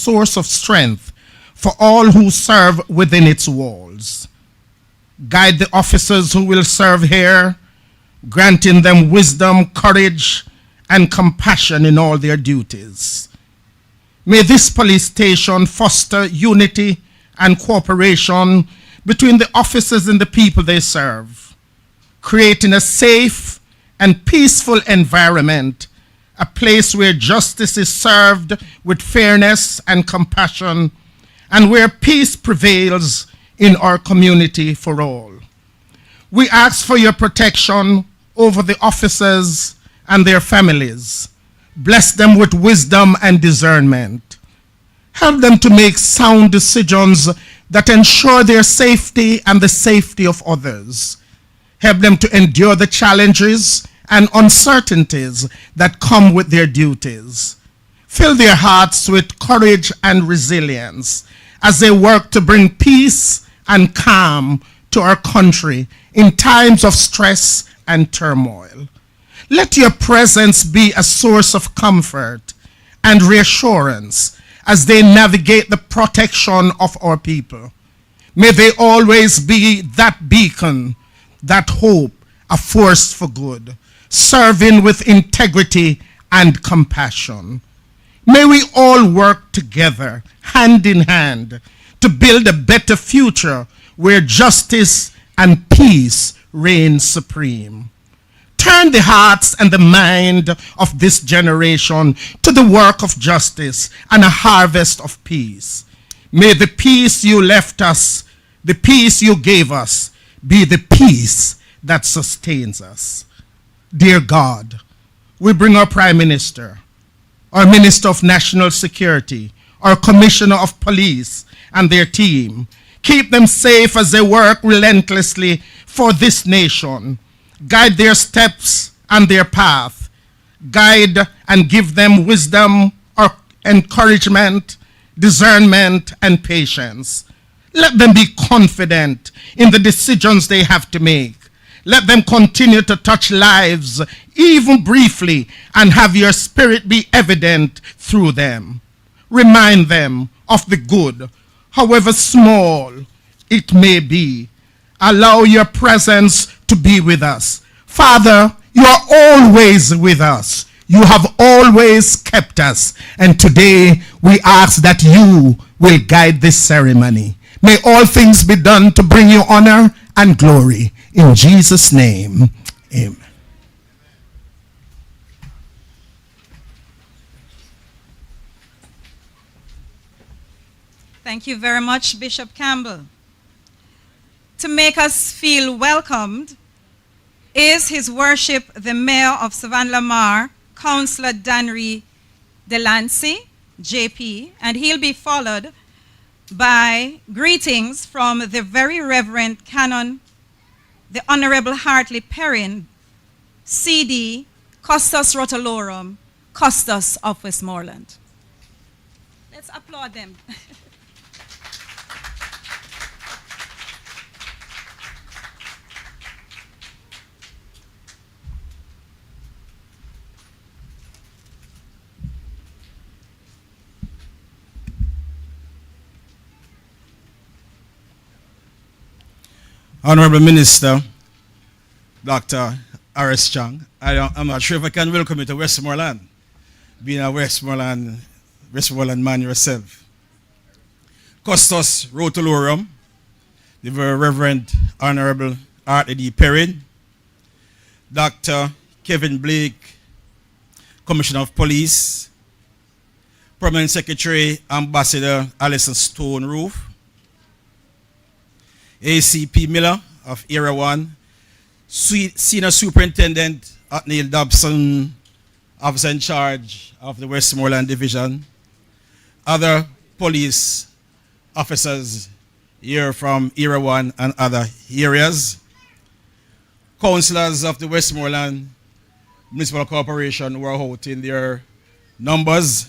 source of strength for all who serve within its walls. Guide the officers who will serve here, granting them wisdom, courage, and compassion in all their duties. May this police station foster unity and cooperation between the officers and the people they serve, creating a safe and peaceful environment, a place where justice is served with fairness and compassion, and where peace prevails in our community for all. We ask for your protection over the officers and their families. Bless them with wisdom and discernment. Help them to make sound decisions that ensure their safety and the safety of others. Help them to endure the challenges and uncertainties that come with their duties. Fill their hearts with courage and resilience as they work to bring peace and calm to our country in times of stress and turmoil. Let your presence be a source of comfort and reassurance as they navigate the protection of our people. May they always be that beacon, that hope, a force for good, serving with integrity and compassion. May we all work together, hand in hand, to build a better future where justice and peace reign supreme. Turn the hearts and the mind of this generation to the work of justice and a harvest of peace. May the peace you left us, the peace you gave us, be the peace that sustains us. Dear God, we bring our Prime Minister, our Minister of National Security, our Commissioner of Police and their team. Keep them safe as they work relentlessly for this nation. Guide their steps and their path. Guide and give them wisdom, or encouragement, discernment, and patience. Let them be confident in the decisions they have to make. Let them continue to touch lives, even briefly, and have your spirit be evident through them. Remind them of the good, however small it may be. Allow your presence to be with us. Father, you are always with us. You have always kept us. And today we ask that you will guide this ceremony. May all things be done to bring you honor and glory. In Jesus' name, amen. Thank you very much, Bishop Campbell. To make us feel welcomed is His Worship, the Mayor of Savannah-Lamar, Councillor Danry Delancey, JP, and he'll be followed by greetings from the Very Reverend Canon, the Honorable Hartley Perrin, CD, Custos Rotolorum, Custos of Westmoreland. Let's applaud them. Honorable Minister, Dr. R.S. Chang, I'm not sure if I can welcome you to Westmoreland, being a Westmoreland man yourself. Custos Rotolorum, the Very Reverend Honorable Hartley D. Perrin, Dr. Kevin Blake, Commissioner of Police, Permanent Secretary Ambassador Alison Stone Roof, ACP Miller of Area 1, Senior Superintendent Neil Dobson, Officer in Charge of the Westmoreland Division, other police officers here from Area 1 and other areas, councillors of the Westmoreland Municipal Corporation who are out in their numbers,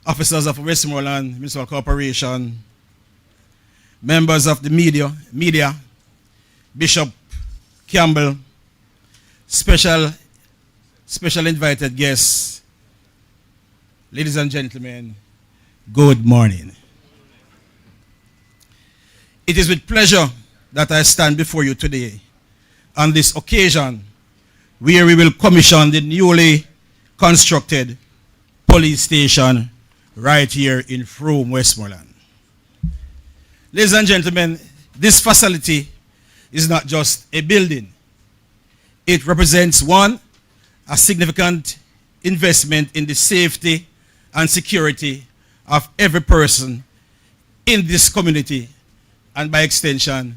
officers of Westmoreland Municipal Corporation, members of the media, Bishop Campbell, special invited guests, ladies and gentlemen, Good morning. It is with pleasure that I stand before you today on this occasion where we will commission the newly constructed police station right here in Frome, Westmoreland. Ladies and gentlemen, this facility is not just a building. It represents, one, a significant investment in the safety and security of every person in this community and by extension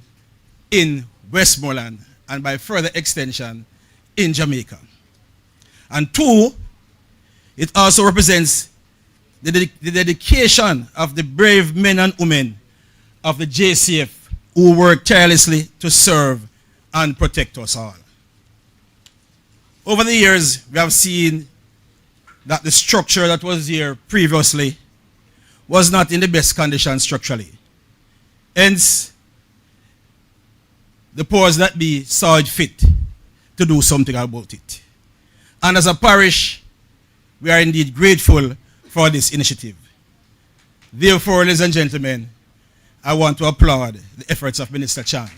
in Westmoreland and by further extension in Jamaica. And two, it also represents the dedication of the brave men and women of the JCF who work tirelessly to serve and protect us all. Over the years, we have seen that the structure that was here previously was not in the best condition structurally. Hence, the powers that be saw it fit to do something about it. And as a parish, we are indeed grateful for this initiative. Therefore, ladies and gentlemen, I want to applaud the efforts of Minister Chang.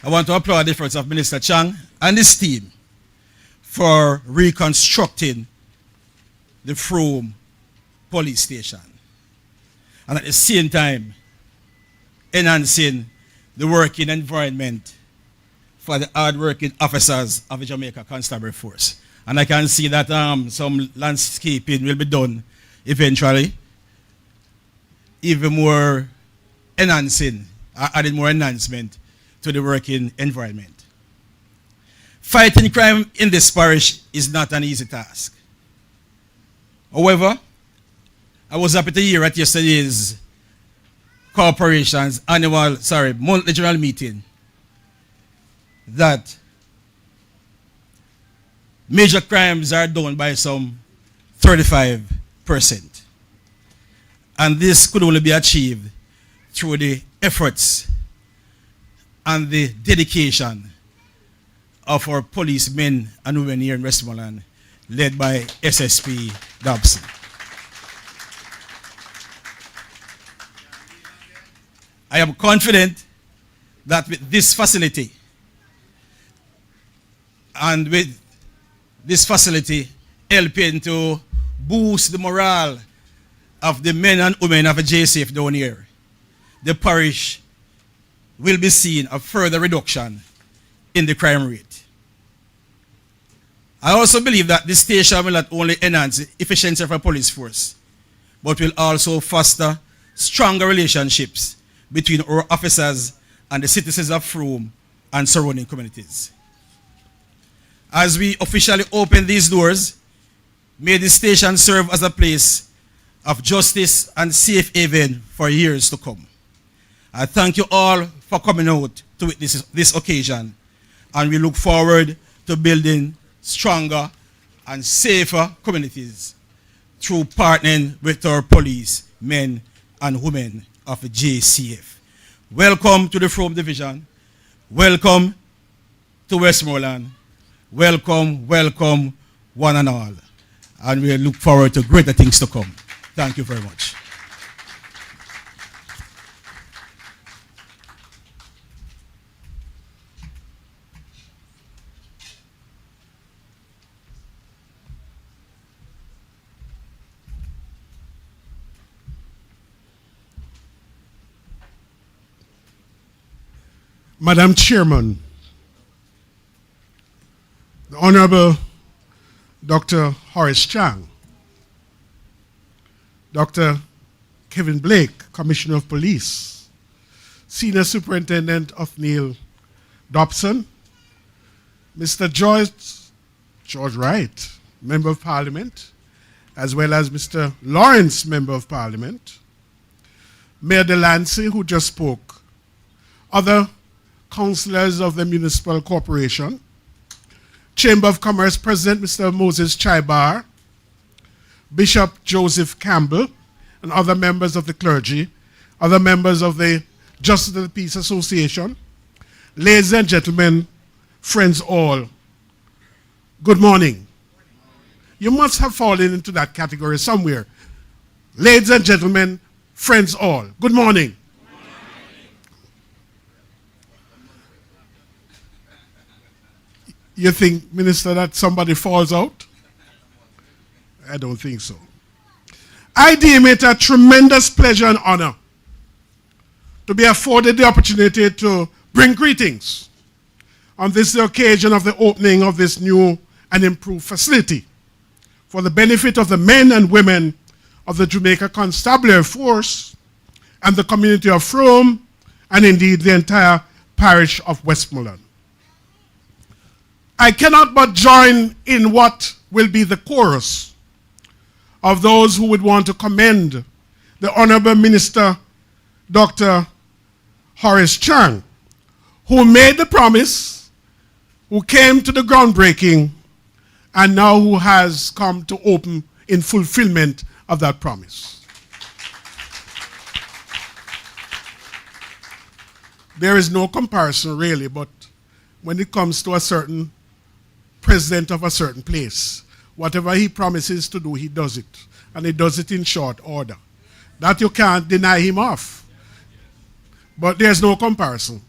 I want to applaud the efforts of Minister Chang and his team for reconstructing the Frome police station. And at the same time, enhancing the working environment for the hard-working officers of the Jamaica Constabulary Force. And I can see that some landscaping will be done eventually, even more enhancing, adding more enhancement to the working environment. Fighting crime in this parish is not an easy task. However, I was happy to hear at yesterday's corporation's monthly general meeting that major crimes are down by some 35%. And this could only be achieved through the efforts and the dedication of our policemen and women here in Westmoreland, led by SSP Dobson. I am confident that with this facility, and with this facility helping to boost the morale of the men and women of the JCF down here, the parish will be seeing a further reduction in the crime rate. I also believe that this station will not only enhance the efficiency of our police force, but will also foster stronger relationships between our officers and the citizens of Frome and surrounding communities. As we officially open these doors, may the station serve as a place of justice and safe haven for years to come. I thank you all for coming out to witness this occasion, and we look forward to building stronger and safer communities through partnering with our police men and women of the JCF. Welcome to the Frome Division. Welcome to Westmoreland. Welcome, welcome, one and all. And we look forward to greater things to come. Thank you very much. Madam Chairman, the Honorable Dr. Horace Chang, Dr. Kevin Blake, Commissioner of Police, Senior Superintendent of Neil Dobson, Mr. George Wright, Member of Parliament, as well as Mr. Lawrence, Member of Parliament, Mayor Delancey, who just spoke, other councillors of the Municipal Corporation, Chamber of Commerce President Mr. Moses Chaibar, Bishop Joseph Campbell, and other members of the clergy, other members of the Justice of the Peace Association, ladies and gentlemen, friends all, good morning. You must have fallen into that category somewhere. Ladies and gentlemen, friends all, good morning. You think, Minister, that somebody falls out? I don't think so. I deem it a tremendous pleasure and honor to be afforded the opportunity to bring greetings on this occasion of the opening of this new and improved facility for the benefit of the men and women of the Jamaica Constabulary Force and the community of Frome, and indeed the entire parish of Westmoreland. I cannot but join in what will be the chorus of those who would want to commend the Honorable Minister, Dr. Horace Chang, who made the promise, who came to the groundbreaking, and now who has come to open in fulfillment of that promise. There is no comparison really, but when it comes to a certain president of a certain place, whatever he promises to do, he does it. And he does it in short order. That you can't deny him of. But there's no comparison,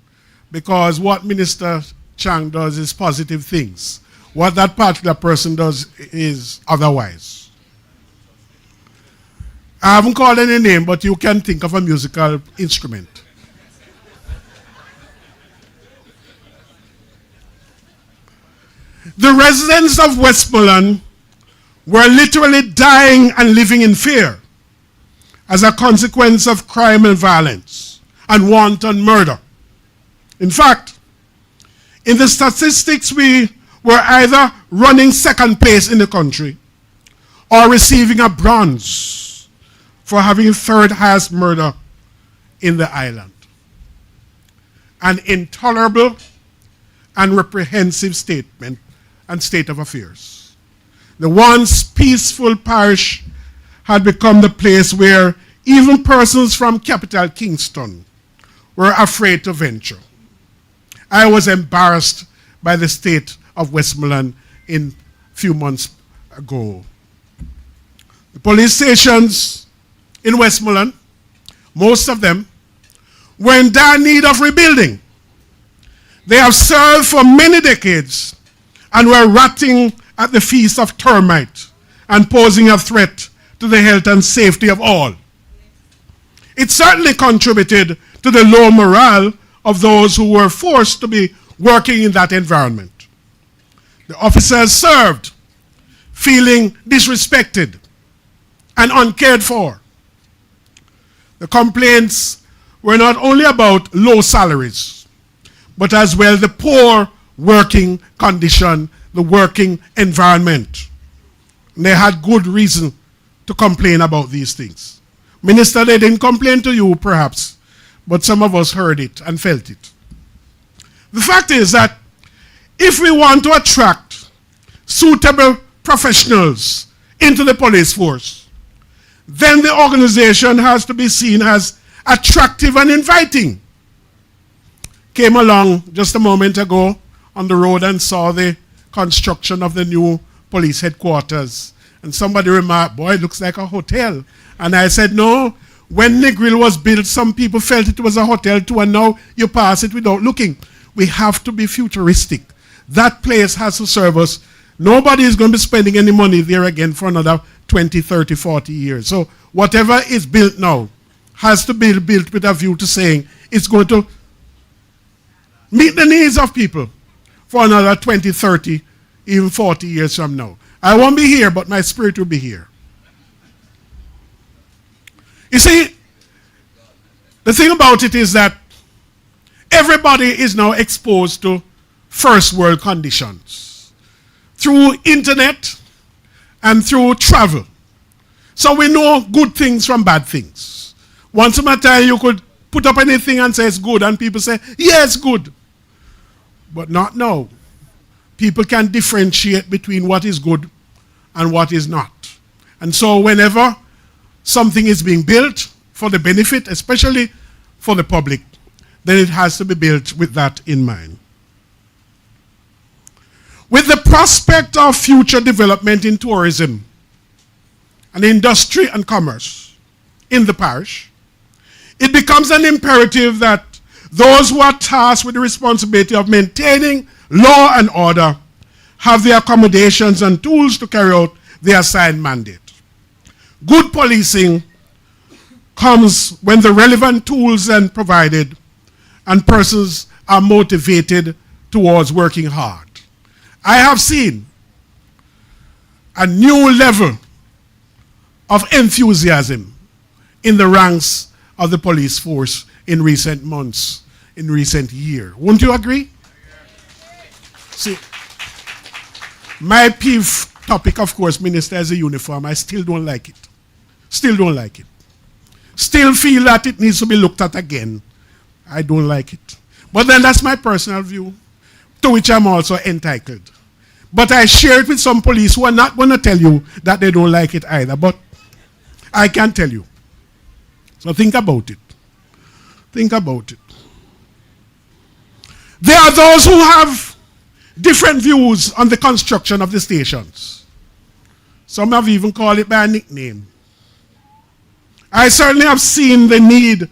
because what Minister Chang does is positive things. What that particular person does is otherwise. I haven't called any name, but you can think of a musical instrument. The residents of Westmoreland were literally dying and living in fear as a consequence of crime and violence and wanton murder. In fact, in the statistics, we were either running second place in the country or receiving a bronze for having third highest murder in the island. An intolerable and reprehensive statement and state of affairs. The once peaceful parish had become the place where even persons from capital Kingston were afraid to venture. I was embarrassed by the state of Westmoreland a few months ago. The police stations in Westmoreland, most of them, were in dire need of rebuilding. They have served for many decades and were rotting at the feast of termite and posing a threat to the health and safety of all. It certainly contributed to the low morale of those who were forced to be working in that environment. The officers served feeling disrespected and uncared for. The complaints were not only about low salaries, but as well the poor working condition, the working environment. And they had good reason to complain about these things. Minister, they didn't complain to you perhaps, but some of us heard it and felt it. The fact is that if we want to attract suitable professionals into the police force, then the organization has to be seen as attractive and inviting. Came along just a moment ago on the road and saw the construction of the new police headquarters. And somebody remarked, boy, it looks like a hotel. And I said, no, when Negril was built, some people felt it was a hotel too, and now you pass it without looking. We have to be futuristic. That place has to serve us. Nobody is going to be spending any money there again for another 20, 30, 40 years. So whatever is built now has to be built with a view to saying it's going to meet the needs of people for another 20, 30, even 40 years from now. I won't be here, but my spirit will be here. You see, the thing about it is that everybody is now exposed to first world conditions through internet and through travel. So we know good things from bad things. Once upon a time you could put up anything and say it's good, and people say, yeah, it's good. But not now. People can differentiate between what is good and what is not. And so whenever something is being built for the benefit, especially for the public, then it has to be built with that in mind. With the prospect of future development in tourism and industry and commerce in the parish, it becomes an imperative that those who are tasked with the responsibility of maintaining law and order have the accommodations and tools to carry out their assigned mandate. Good policing comes when the relevant tools are provided and persons are motivated towards working hard. I have seen a new level of enthusiasm in the ranks of the police force in recent months, in recent years. Won't you agree? See, my peeve topic, of course, Minister, is a uniform. I still don't like it. Still don't like it. Still feel that it needs to be looked at again. I don't like it. But then that's my personal view, to which I'm also entitled. But I share it with some police who are not going to tell you that they don't like it either. But I can tell you. So think about it. Think about it. There are those who have different views on the construction of the stations. Some have even called it by a nickname. I certainly have seen the need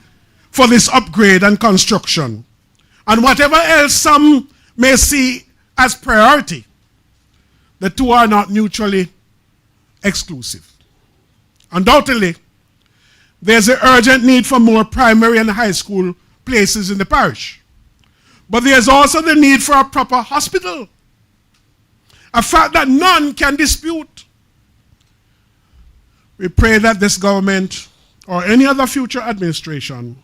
for this upgrade and construction, and whatever else some may see as priority. The two are not mutually exclusive. Undoubtedly, there's an urgent need for more primary and high school places in the parish. But there's also the need for a proper hospital, a fact that none can dispute. We pray that this government or any other future administration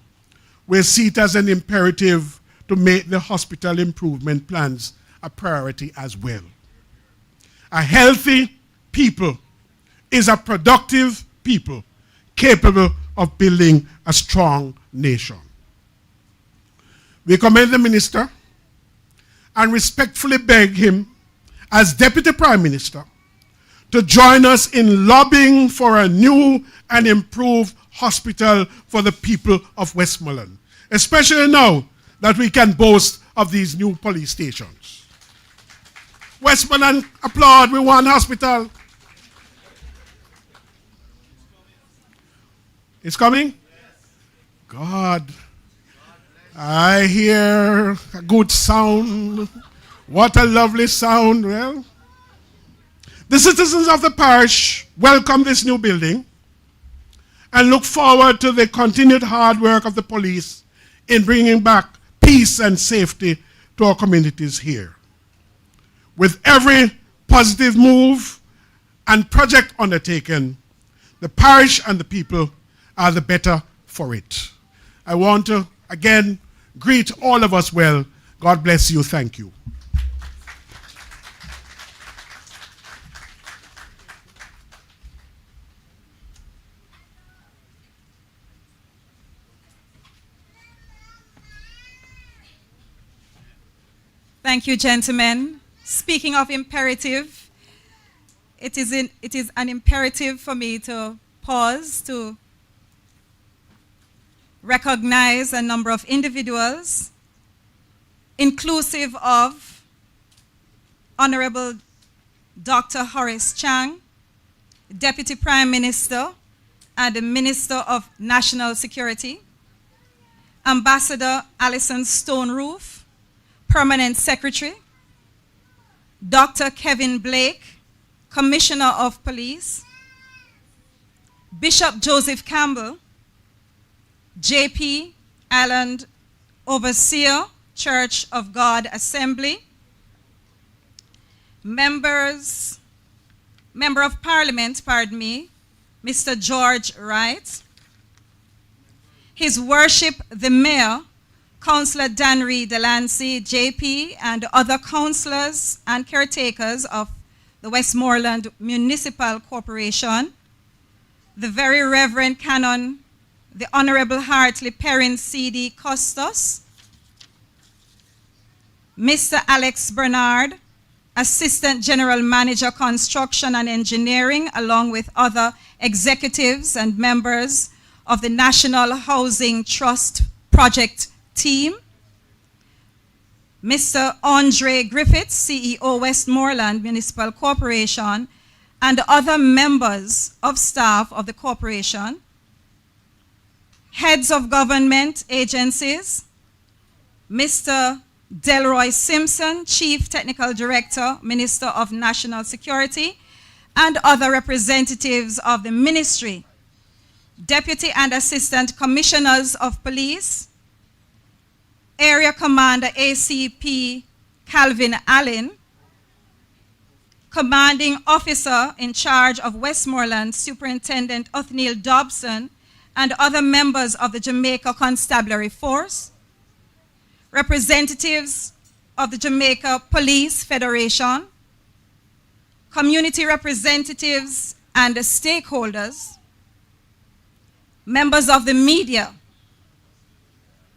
will see it as an imperative to make the hospital improvement plans a priority as well. A healthy people is a productive people capable of building a strong nation. We commend the minister and respectfully beg him, as Deputy Prime Minister, to join us in lobbying for a new and improved hospital for the people of Westmoreland, especially now that we can boast of these new police stations. Westmoreland, applaud, we want hospital. It's coming? God, I hear a good sound. What a lovely sound. Well, the citizens of the parish welcome this new building and look forward to the continued hard work of the police in bringing back peace and safety to our communities here. With every positive move and project undertaken, the parish and the people are the better for it. I want to, again, greet all of us well. God bless you. Thank you. Thank you, gentlemen. Speaking of imperative, it is an imperative for me to pause to recognize a number of individuals, inclusive of Honorable Dr. Horace Chang, Deputy Prime Minister and the Minister of National Security, Ambassador Alison Stoneroof, Permanent Secretary, Dr. Kevin Blake, Commissioner of Police, Bishop Joseph Campbell, J.P. Allen, Overseer, Church of God Assembly, Member of Parliament, Mr. George Wright, His Worship the Mayor, Councillor Danry Delancey, JP, and other councillors and caretakers of the Westmoreland Municipal Corporation, the Very Reverend Canon, the Honorable Hartley Perrin C.D. Custos, Mr. Alex Bernard, Assistant General Manager, Construction and Engineering, along with other executives and members of the National Housing Trust Project team, Mr. Andre Griffiths, CEO, Westmoreland Municipal Corporation, and other members of staff of the corporation, heads of government agencies, Mr. Delroy Simpson, Chief Technical Director, Minister of National Security, and other representatives of the Ministry, Deputy and Assistant Commissioners of Police, Area Commander ACP Calvin Allen, Commanding Officer in charge of Westmoreland Superintendent Othniel Dobson, and other members of the Jamaica Constabulary Force, representatives of the Jamaica Police Federation, community representatives and stakeholders, members of the media,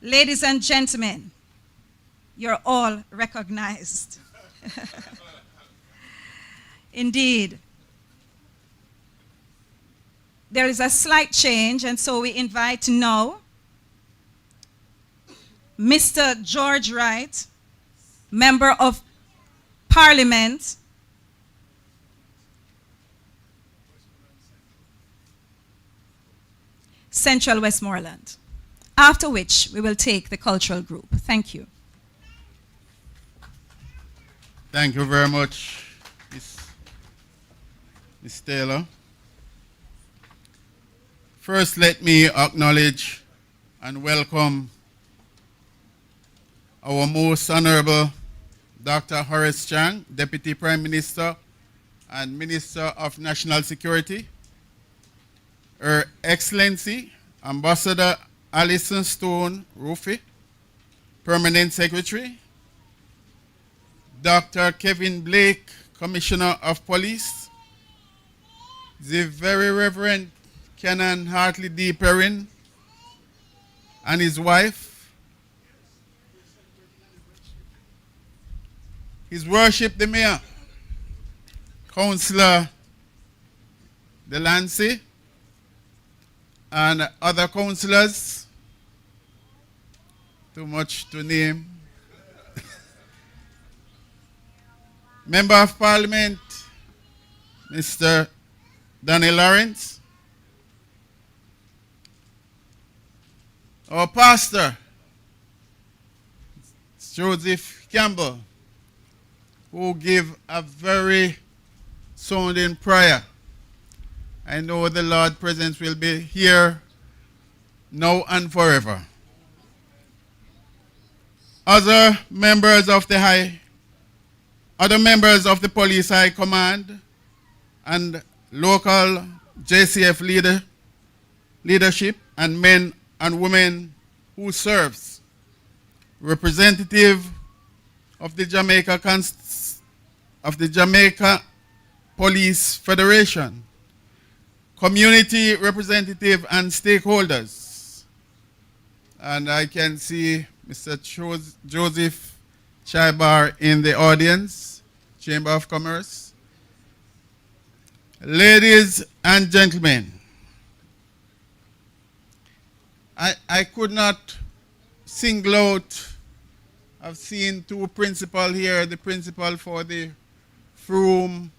ladies and gentlemen, you're all recognized. Indeed. There is a slight change, and so we invite now Mr. George Wright, Member of Parliament, Central Westmoreland, after which we will take the cultural group. Thank you. Thank you very much, Ms. Taylor. First, let me acknowledge and welcome our most honorable Dr. Horace Chang, Deputy Prime Minister and Minister of National Security, Her Excellency Ambassador Alison Stone Rufy, Permanent Secretary, Dr. Kevin Blake, Commissioner of Police, the Very Reverend Canon Hartley D. Perrin and his wife, His Worship the Mayor, Councillor Delancey, and other councillors, too much to name. Member of Parliament, Mr. Danny Lawrence, our pastor, Joseph Campbell, who gave a very sounding prayer. I know the Lord's presence will be here now and forever. Other members of the Police High Command and local JCF leadership and men and women who serves, representative of the Jamaica Police Federation, community representative and stakeholders. And I can see Mr. Joseph Chaibar in the audience, Chamber of Commerce. Ladies and gentlemen, I could not single out. I've seen two principals here, the principal for the Frome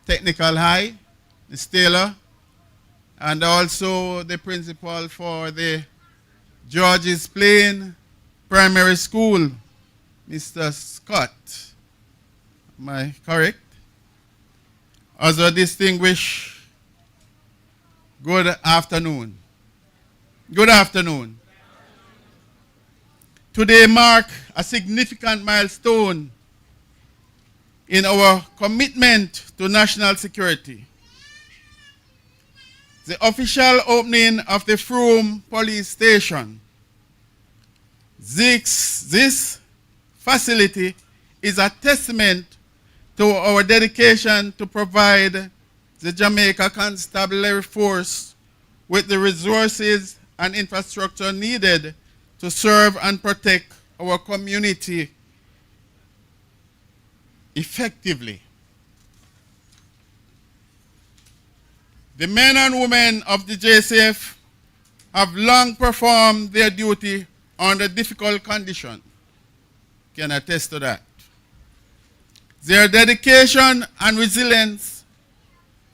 Technical High, Ms. Taylor, and also the principal for the George's Plain Primary School, Mr. Scott. Am I correct? Other distinguished, good afternoon. Good afternoon. Today marks a significant milestone in our commitment to national security. The official opening of the Frome Police Station. This facility is a testament to our dedication to provide the Jamaica Constabulary Force with the resources and infrastructure needed to serve and protect our community effectively. The men and women of the JCF have long performed their duty under difficult conditions. can attest to that. Their dedication and resilience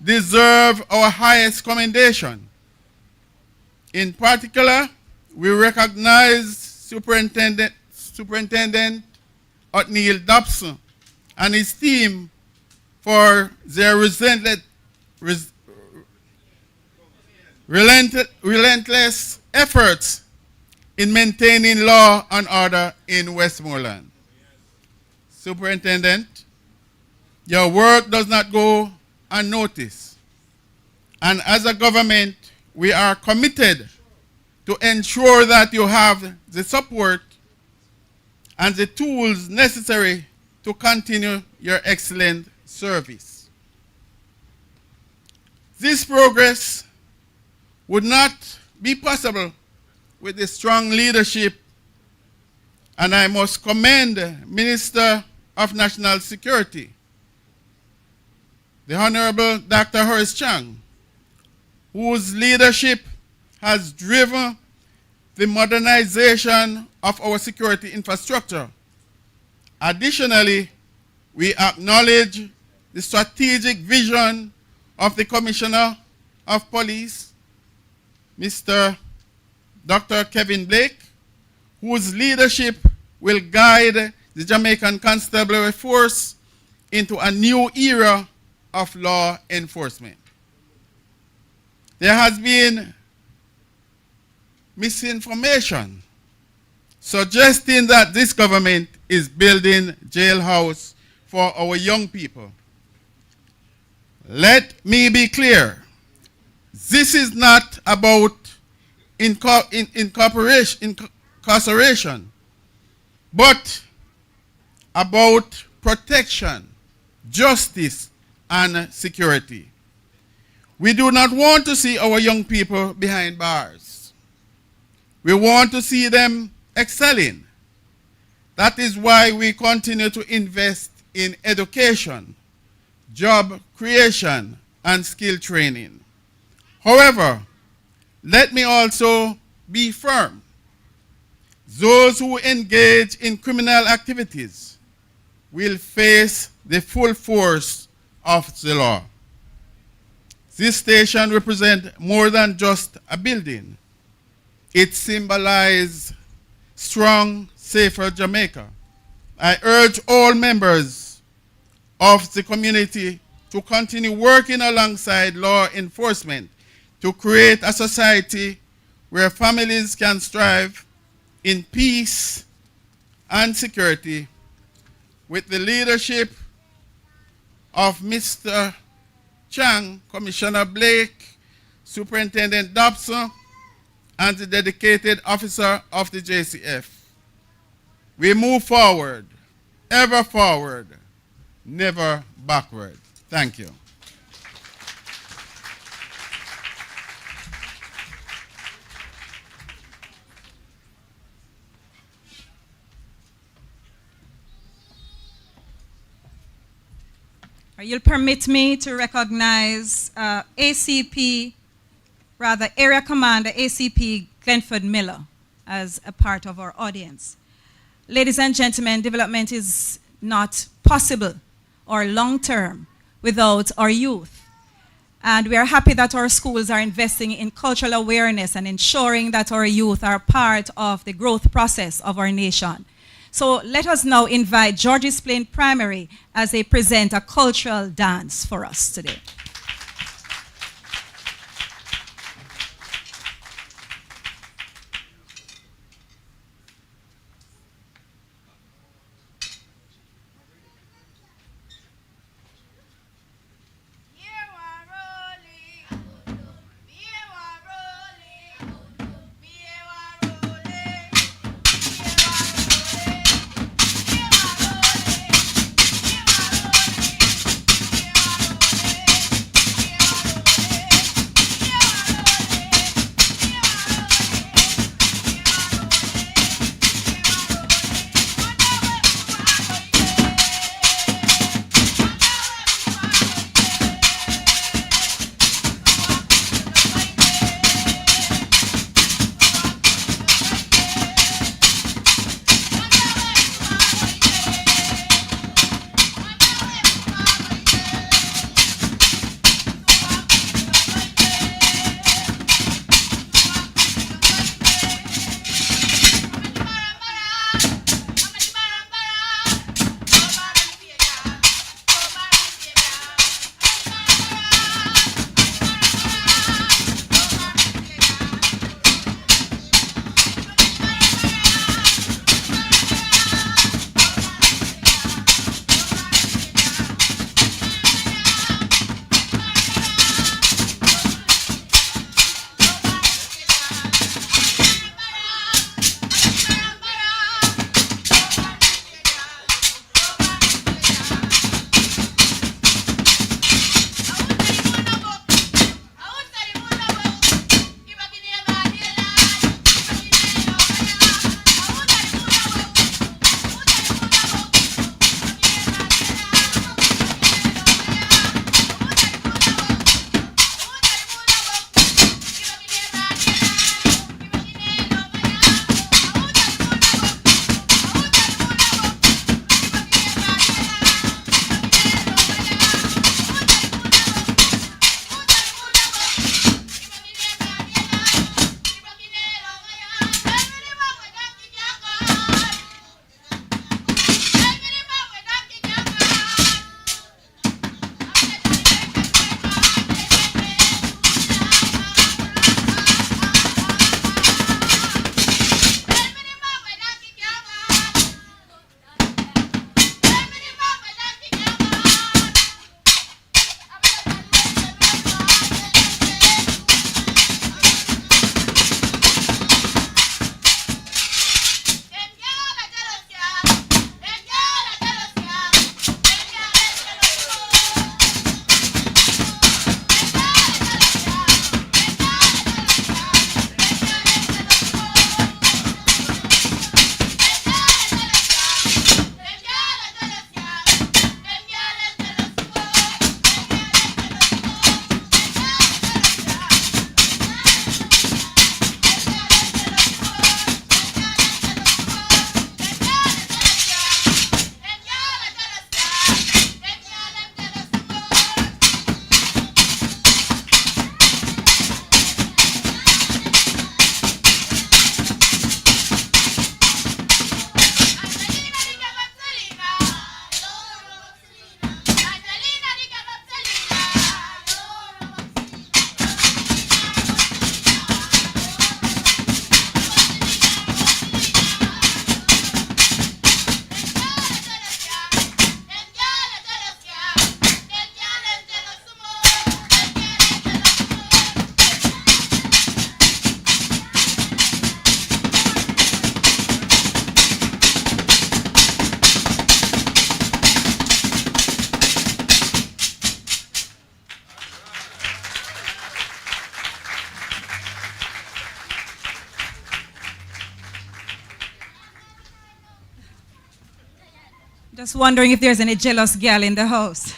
deserve our highest commendation. In particular, we recognize Superintendent Othniel Dobson and his team for their relentless efforts in maintaining law and order in Westmoreland. Superintendent, your work does not go unnoticed. And as a government, we are committed to ensure that you have the support and the tools necessary to continue your excellent service. This progress would not be possible with the strong leadership, and I must commend Minister of National Security, the Honorable Dr. Horace Chang, whose leadership has driven the modernization of our security infrastructure. Additionally, we acknowledge the strategic vision of the Commissioner of Police, Mr. Dr. Kevin Blake, whose leadership will guide the Jamaican Constabulary Force into a new era of law enforcement. There has been misinformation suggesting that this government is building jailhouse for our young people. Let me be clear. This is not about incarceration, but about protection, justice, and security. We do not want to see our young people behind bars. We want to see them excelling. That is why we continue to invest in education, job creation, and skill training. However, let me also be firm. Those who engage in criminal activities will face the full force of the law. This station represents more than just a building. It symbolizes strong, safer Jamaica. I urge all members of the community to continue working alongside law enforcement to create a society where families can strive in peace and security with the leadership of Mr. Chang, Commissioner Blake, Superintendent Dobson, and the dedicated officer of the JCF. We move forward, ever forward, never backward. Thank you. You'll permit me to recognize Area Commander ACP Glenford Miller as a part of our audience. Ladies and gentlemen, development is not possible or long-term without our youth. And we are happy that our schools are investing in cultural awareness and ensuring that our youth are part of the growth process of our nation. So let us now invite Georges Plain Primary as they present a cultural dance for us today. Just wondering if there's any jealous gal in the house.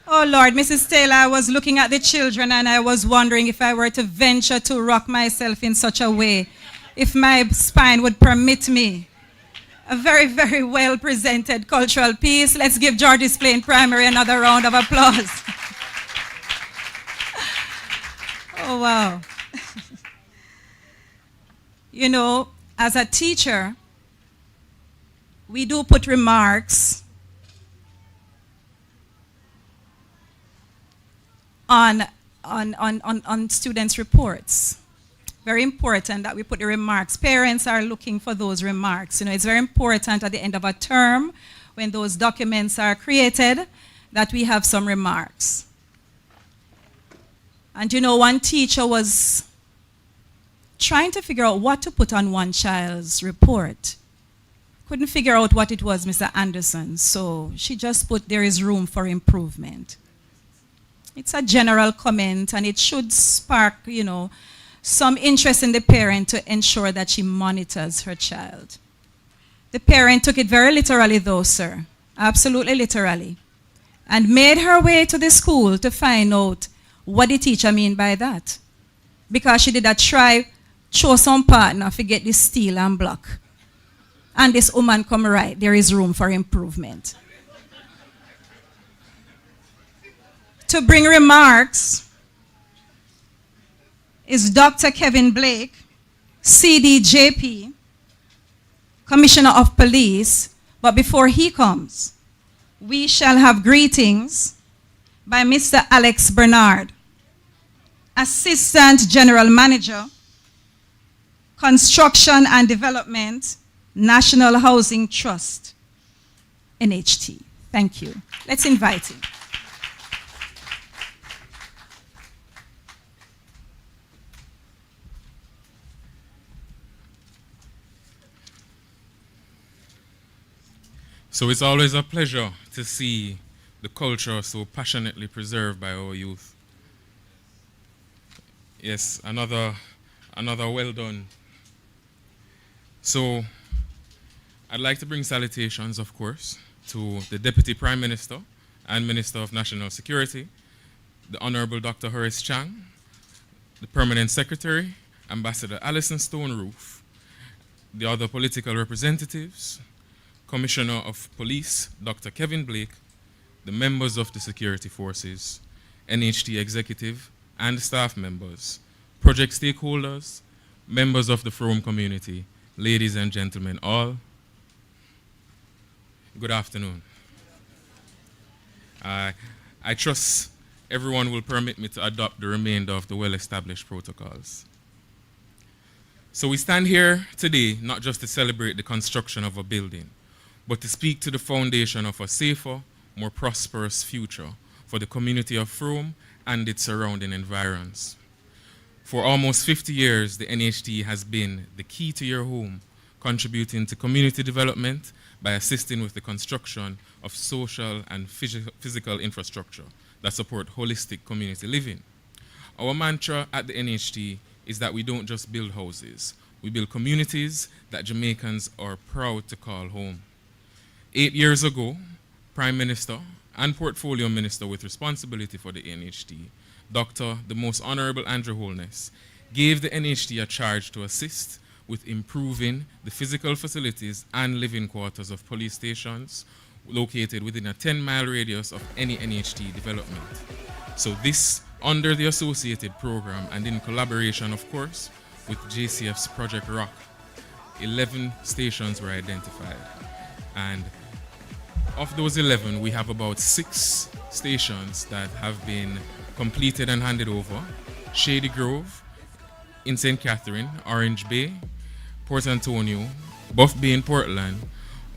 Oh Lord, Mrs. Taylor, I was looking at the children and I was wondering if I were to venture to rock myself in such a way, if my spine would permit me. A very, very well presented cultural piece. Let's give George's Plain Primary another round of applause. Oh wow. You know, as a teacher, we do put remarks on students' reports. Very important that we put the remarks. Parents are looking for those remarks. You know, it's very important at the end of a term, when those documents are created, that we have some remarks. And you know, one teacher was trying to figure out what to put on one child's report. Couldn't figure out what it was, Mr. Anderson, so she just put, "There is room for improvement." It's a general comment, and it should spark, you know, some interest in the parent to ensure that she monitors her child. The parent took it very literally though, sir, absolutely literally, and made her way to the school to find out what the teacher mean by that. Because she did a try, show some partner, forget the steel and block. And this woman come right, "There is room for improvement." To bring remarks is Dr. Kevin Blake, CDJP, Commissioner of Police. But before he comes, we shall have greetings by Mr. Alex Bernard, Assistant General Manager, Construction and Development, National Housing Trust, NHT. Thank you. Let's invite him. So it's always a pleasure to see the culture so passionately preserved by our youth. Yes, another well done. So I'd like to bring salutations, of course, to the Deputy Prime Minister and Minister of National Security, the Honorable Dr. Horace Chang, the Permanent Secretary, Ambassador Alison Stone-Roof, the other political representatives, Commissioner of Police, Dr. Kevin Blake, the members of the security forces, NHT executive and staff members, project stakeholders, members of the Frome community, ladies and gentlemen all, good afternoon. I trust everyone will permit me to adopt the remainder of the well-established protocols. So we stand here today not just to celebrate the construction of a building, but to speak to the foundation of a safer, more prosperous future for the community of Frome and its surrounding environs. For almost 50 years, the NHT has been the key to your home, contributing to community development by assisting with the construction of social and physical infrastructure that support holistic community living. Our mantra at the NHT is that we don't just build houses, we build communities that Jamaicans are proud to call home. 8 years ago, Prime Minister and Portfolio Minister with responsibility for the NHT, Dr. the Most Honorable Andrew Holness, gave the NHT a charge to assist with improving the physical facilities and living quarters of police stations located within a 10-mile radius of any NHT development. So this under the associated program and in collaboration, of course, with JCF's Project Rock, 11 stations were identified. And of those 11, we have about 6 stations that have been completed and handed over. Shady Grove in St. Catherine, Orange Bay, Port Antonio, Buff Bay in Portland,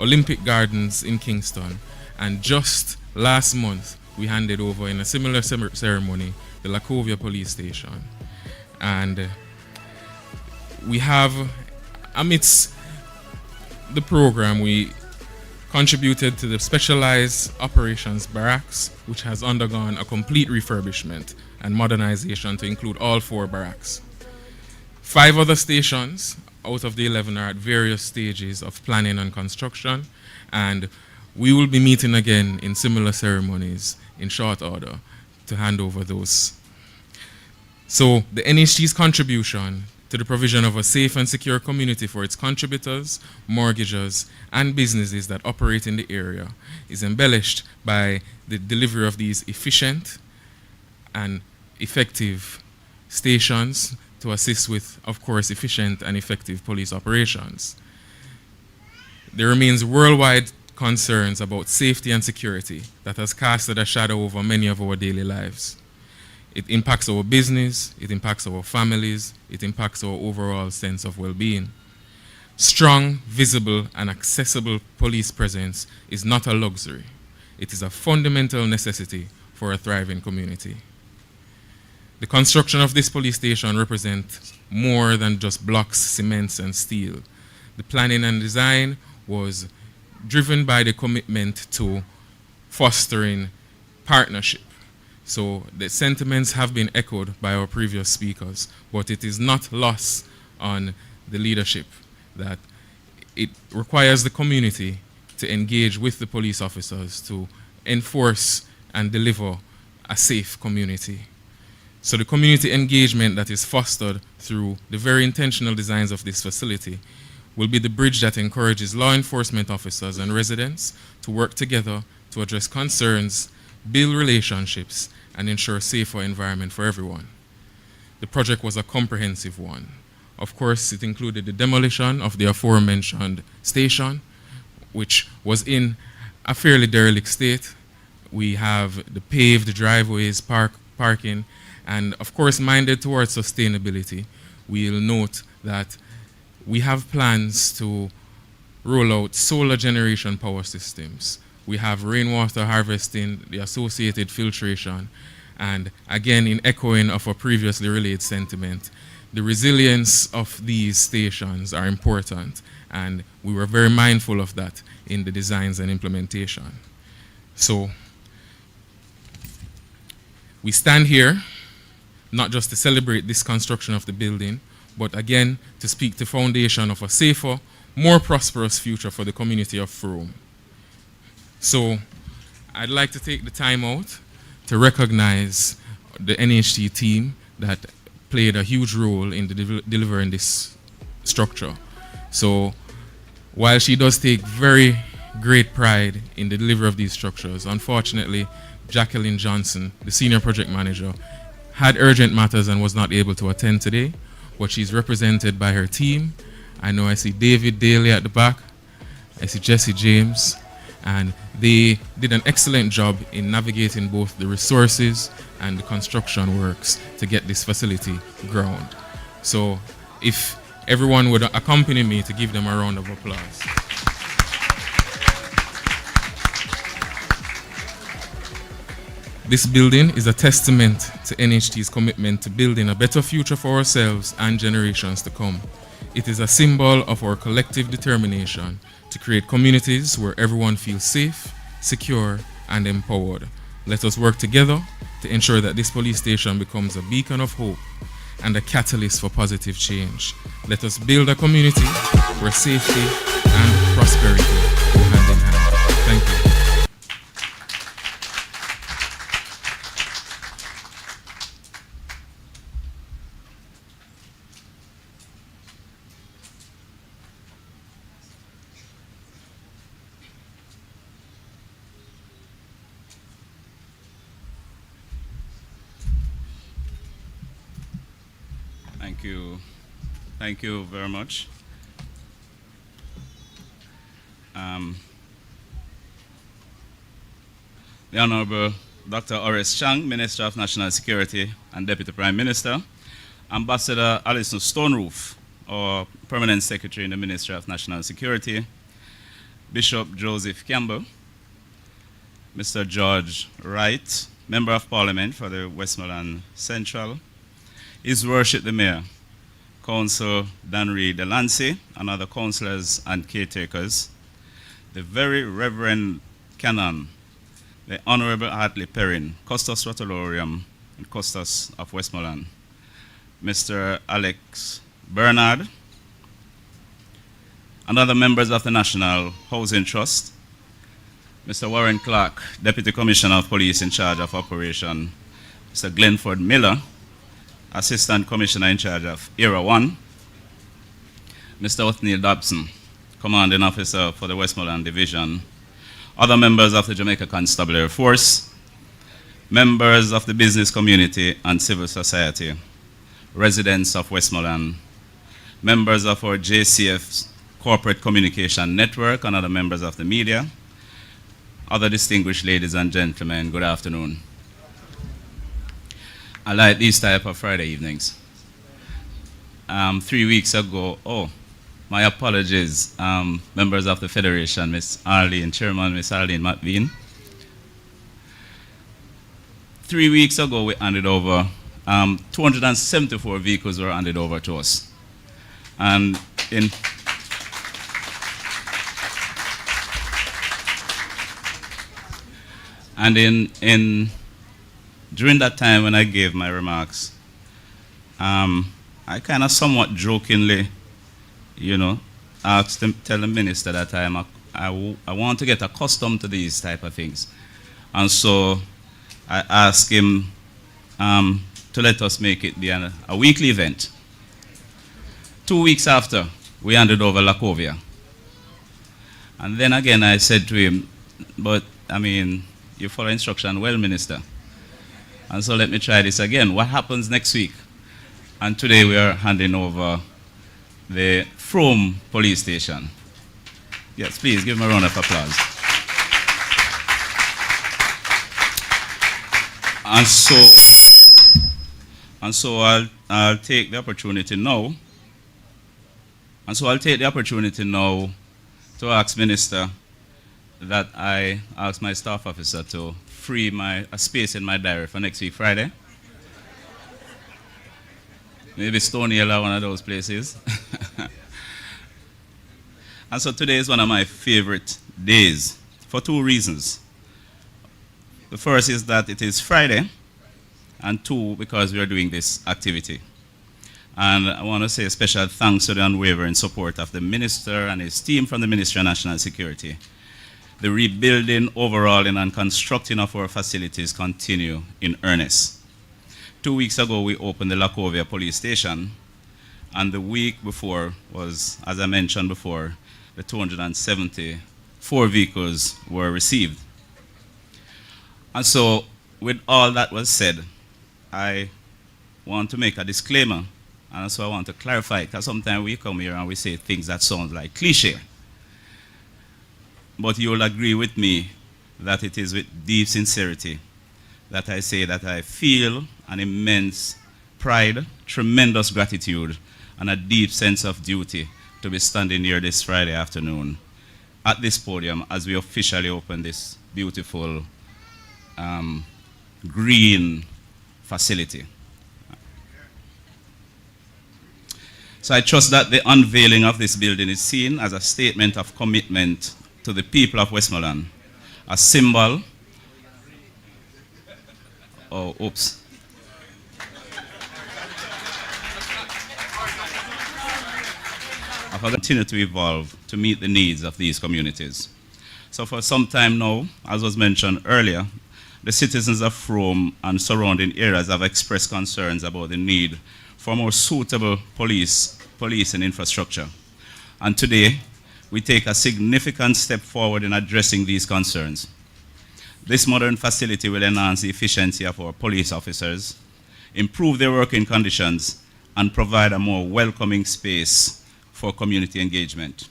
Olympic Gardens in Kingston, and just last month, we handed over in a similar ceremony the Lacovia Police Station. And we have, amidst the program, we contributed to the Specialized Operations Barracks, which has undergone a complete refurbishment and modernization to include all 4 barracks. 5 other stations out of the 11 are at various stages of planning and construction, and we will be meeting again in similar ceremonies in short order to hand over those. So the NHT's contribution to the provision of a safe and secure community for its contributors, mortgagors, and businesses that operate in the area is embellished by the delivery of these efficient and effective stations to assist with, of course, efficient and effective police operations. There remains worldwide concerns about safety and security that has casted a shadow over many of our daily lives. It impacts our business, it impacts our families, it impacts our overall sense of well-being. Strong, visible, and accessible police presence is not a luxury. It is a fundamental necessity for a thriving community. The construction of this police station represents more than just blocks, cements, and steel. The planning and design was driven by the commitment to fostering partnership. So the sentiments have been echoed by our previous speakers, but it is not lost on the leadership that it requires the community to engage with the police officers to enforce and deliver a safe community. So the community engagement that is fostered through the very intentional designs of this facility will be the bridge that encourages law enforcement officers and residents to work together to address concerns, build relationships, and ensure a safer environment for everyone. The project was a comprehensive one. Of course, it included the demolition of the aforementioned station, which was in a fairly derelict state. We have the paved driveways, parking, and of course, minded towards sustainability. We'll note that we have plans to roll out solar generation power systems. We have rainwater harvesting, the associated filtration, and again, in echoing of a previously relayed sentiment, the resilience of these stations are important, and we were very mindful of that in the designs and implementation. So, we stand here not just to celebrate this construction of the building, but again, to speak the foundation of a safer, more prosperous future for the community of Frome. So I'd like to take the time out to recognize the NHT team that played a huge role in delivering this structure. So while she does take very great pride in the delivery of these structures, unfortunately, Jacqueline Johnson, the senior project manager, had urgent matters and was not able to attend today, but she's represented by her team. I know I see David Daly at the back, I see Jesse James, and they did an excellent job in navigating both the resources and the construction works to get this facility ground. So if everyone would accompany me to give them a round of applause. This building is a testament to NHT's commitment to building a better future for ourselves and generations to come. It is a symbol of our collective determination to create communities where everyone feels safe, secure, and empowered. Let us work together to ensure that this police station becomes a beacon of hope and a catalyst for positive change. Let us build a community where safety and prosperity go hand in hand. Thank you. Thank you very much. The Honorable Dr. Horace Chang, Minister of National Security and Deputy Prime Minister, Ambassador Alison Stoneroof, our Permanent Secretary in the Ministry of National Security, Bishop Joseph Campbell, Mr. George Wright, Member of Parliament for the Westmoreland Central, His Worship the Mayor, Council Danry Delancey, and other councillors and caretakers, the Very Reverend Canon, the Honorable Hartley Perrin, Custos Rotolorium and Custos of Westmoreland, Mr. Alex Bernard, and other members of the National Housing Trust, Mr. Warren Clark, Deputy Commissioner of Police in charge of operation, Mr. Glenford Miller, Assistant Commissioner in charge of Era 1, Mr. Othniel Dobson, Commanding Officer for the Westmoreland Division, other members of the Jamaica Constabulary Force, members of the business community and civil society, residents of Westmoreland, members of our JCF Corporate Communication Network and other members of the media, other distinguished ladies and gentlemen, good afternoon. I like these type of Friday evenings. 3 weeks ago, my apologies, members of the Federation, Ms. Arlene, Chairman, Ms. Arlene McVean. 3 weeks ago, we handed over, 274 vehicles were handed over to us. And during that time when I gave my remarks, I kind of somewhat jokingly, asked him, tell the minister that I want to get accustomed to these type of things. And so I asked him to let us make it be a weekly event. 2 weeks after, we handed over Lacovia. And then again I said to him, but I mean, you follow instruction well, Minister. And so let me try this again. What happens next week? And today we are handing over the Frome police station. Yes, please give him a round of applause. And so I'll take the opportunity now. To ask Minister that I ask my staff officer to free a space in my diary for next week, Friday. Maybe Stony Hill or one of those places. And so today is one of my favorite days for 2 reasons. The first is that it is Friday, and 2, because we are doing this activity. And I want to say a special thanks to the unwavering support of the Minister and his team from the Ministry of National Security. The rebuilding, overhauling, and constructing of our facilities continue in earnest. 2 weeks ago, we opened the Lacovia police station, and the week before was, as I mentioned before, the 274 vehicles were received. And so, with all that was said, I want to make a disclaimer, and so I want to clarify, because sometimes we come here and we say things that sound like cliche. But you'll agree with me that it is with deep sincerity that I say that I feel an immense pride, tremendous gratitude, and a deep sense of duty to be standing here this Friday afternoon at this podium as we officially open this beautiful green facility. So I trust that the unveiling of this building is seen as a statement of commitment to the people of Westmoreland, a symbol, of continue to evolve to meet the needs of these communities. So for some time now, as was mentioned earlier, the citizens of Frome and surrounding areas have expressed concerns about the need for more suitable policing infrastructure. And today, we take a significant step forward in addressing these concerns. This modern facility will enhance the efficiency of our police officers, improve their working conditions, and provide a more welcoming space for community engagement.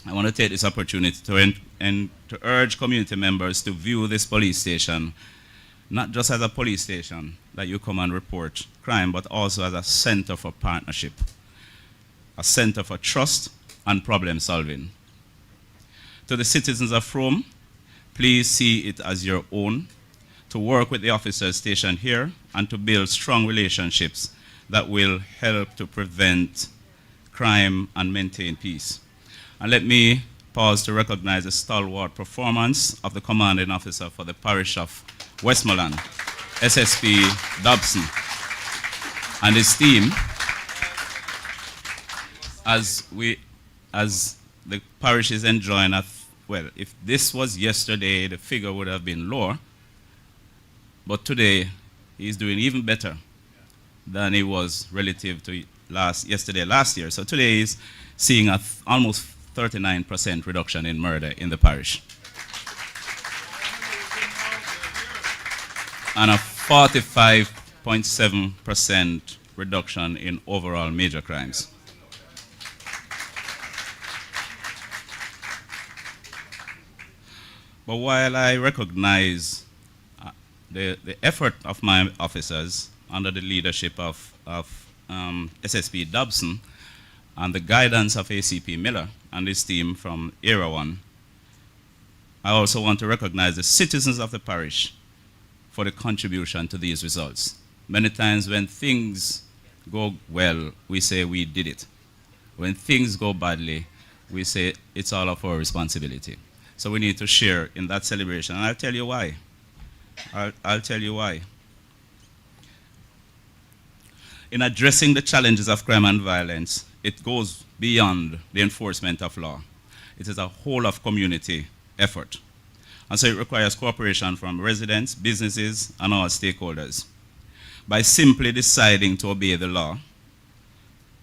I want to take this opportunity to urge community members to view this police station not just as a police station that you come and report crime, but also as a center for partnership, a center for trust and problem solving. To the citizens of Frome, please see it as your own to work with the officers stationed here and to build strong relationships that will help to prevent crime and maintain peace. And let me pause to recognize the stalwart performance of the commanding officer for the parish of Westmoreland, SSP Dobson, and his team as we as the parish is enjoying well, if this was yesterday, the figure would have been lower. But today, he's doing even better than he was relative to last year. So today he's seeing almost 39% reduction in murder in the parish. And a 45.7% reduction in overall major crimes. But while I recognize the effort of my officers under the leadership of SSP Dobson and the guidance of ACP Miller and his team from Era 1, I also want to recognize the citizens of the parish for the contribution to these results. Many times when things go well, we say we did it. When things go badly, we say it's all of our responsibility. So we need to share in that celebration, and I'll tell you why. I'll tell you why. In addressing the challenges of crime and violence, it goes beyond the enforcement of law. It is a whole of community effort. And so it requires cooperation from residents, businesses, and all stakeholders. By simply deciding to obey the law,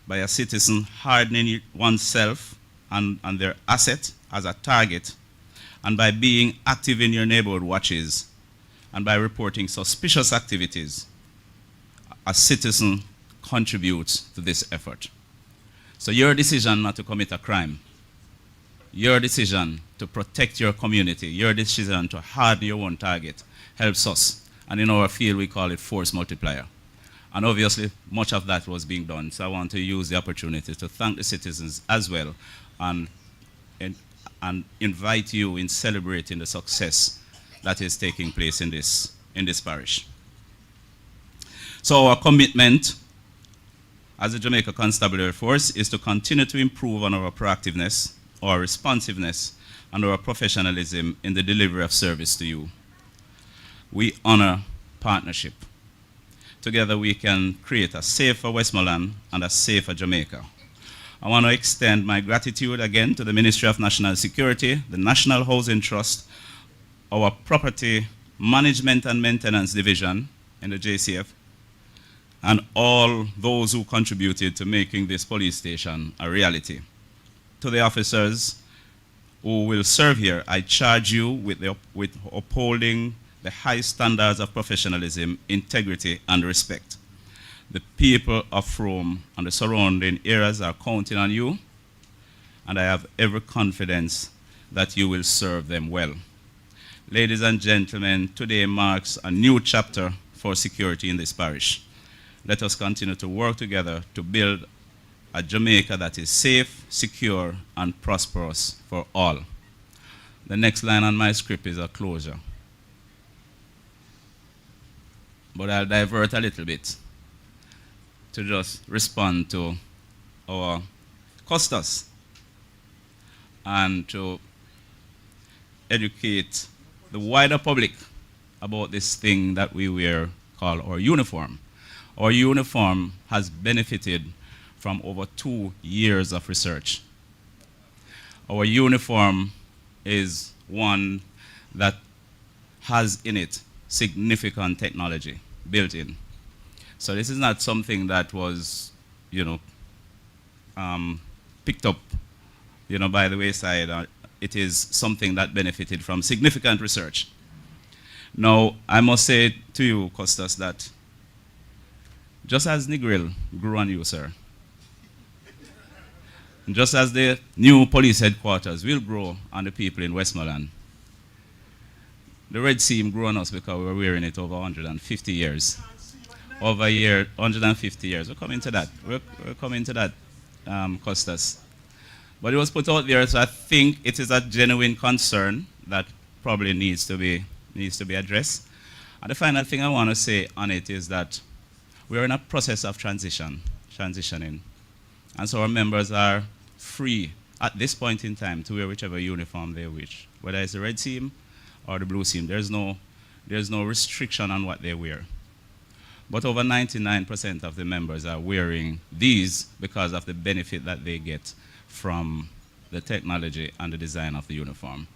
by a citizen hardening oneself and their asset as a target, and by being active in your neighborhood watches, and by reporting suspicious activities, a citizen contributes to this effort. So your decision not to commit a crime, your decision to protect your community, your decision to harden your own target helps us. And in our field, we call it force multiplier. And obviously, much of that was being done. So I want to use the opportunity to thank the citizens as well and invite you in celebrating the success that is taking place in this parish. So our commitment as the Jamaica Constabulary Force is to continue to improve on our proactiveness, our responsiveness, and our professionalism in the delivery of service to you. We honor partnership. Together we can create a safer Westmoreland and a safer Jamaica. I want to extend my gratitude again to the Ministry of National Security, the National Housing Trust, our Property Management and Maintenance Division in the JCF, and all those who contributed to making this police station a reality. To the officers who will serve here, I charge you with upholding the high standards of professionalism, integrity, and respect. The people of Frome and the surrounding areas are counting on you, and I have every confidence that you will serve them well. Ladies and gentlemen, today marks a new chapter for security in this parish. Let us continue to work together to build a Jamaica that is safe, secure, and prosperous for all. The next line on my script is a closure. But I'll divert a little bit to just respond to our custos and to educate the wider public about this thing that we wear called our uniform. Our uniform has benefited from over 2 years of research. Our uniform is one that has in it significant technology built in. So this is not something that was, picked up, by the wayside. It is something that benefited from significant research. Now, I must say to you, Custos, that just as Negril grew on you, sir, just as the new police headquarters will grow on the people in Westmoreland, the red seam grew on us because we were wearing it over 150 years. Over a year, 150 years. We're coming to that. We're coming to that, Custos. But it was put out there, so I think it is a genuine concern that probably needs to be addressed. And the final thing I want to say on it is that we're in a process of transitioning. And so our members are free at this point in time to wear whichever uniform they wish, whether it's the red seam or the blue seam. There's no restriction on what they wear. But over 99% of the members are wearing these because of the benefit that they get from the technology, and the design of the uniform.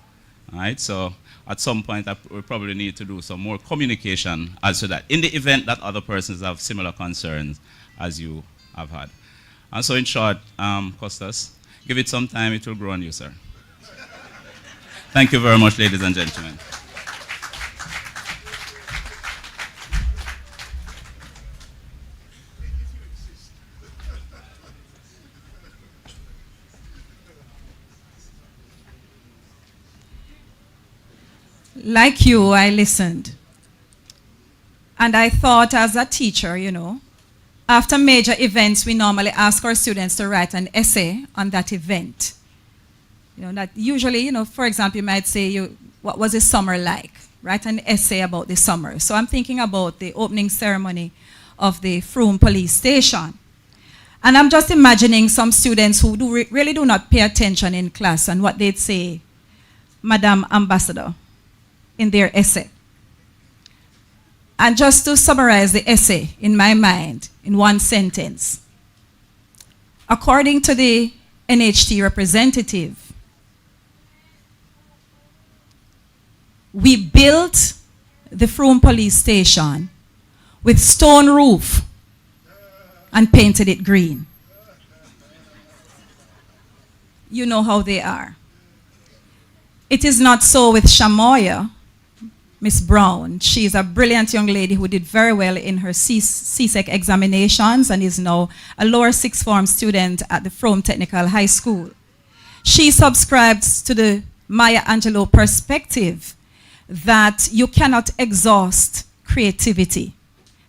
All right, so at some point we probably need to do some more communication as to that, in the event that other persons have similar concerns as you have had. And so in short, Costas, give it some time, it will grow on you, sir. Thank you very much, ladies and gentlemen. Like you, I listened. And I thought, as a teacher, you know, after major events, we normally ask our students to write an essay on that event. You know, that usually, you know, for example, you might say, what was the summer like? Write an essay about the summer. So I'm thinking about the opening ceremony of the Frome police station. And I'm just imagining some students who really do not pay attention in class and what they'd say, Madam Ambassador, in their essay. And just to summarize the essay in my mind in one sentence, according to the NHT representative, we built the Frome police station with stone roof and painted it green. You know how they are. It is not so with Shamoya, Miss Brown. She is a brilliant young lady who did very well in her CSEC examinations and is now a lower sixth form student at the Frome Technical High School. She subscribes to the Maya Angelou perspective that you cannot exhaust creativity.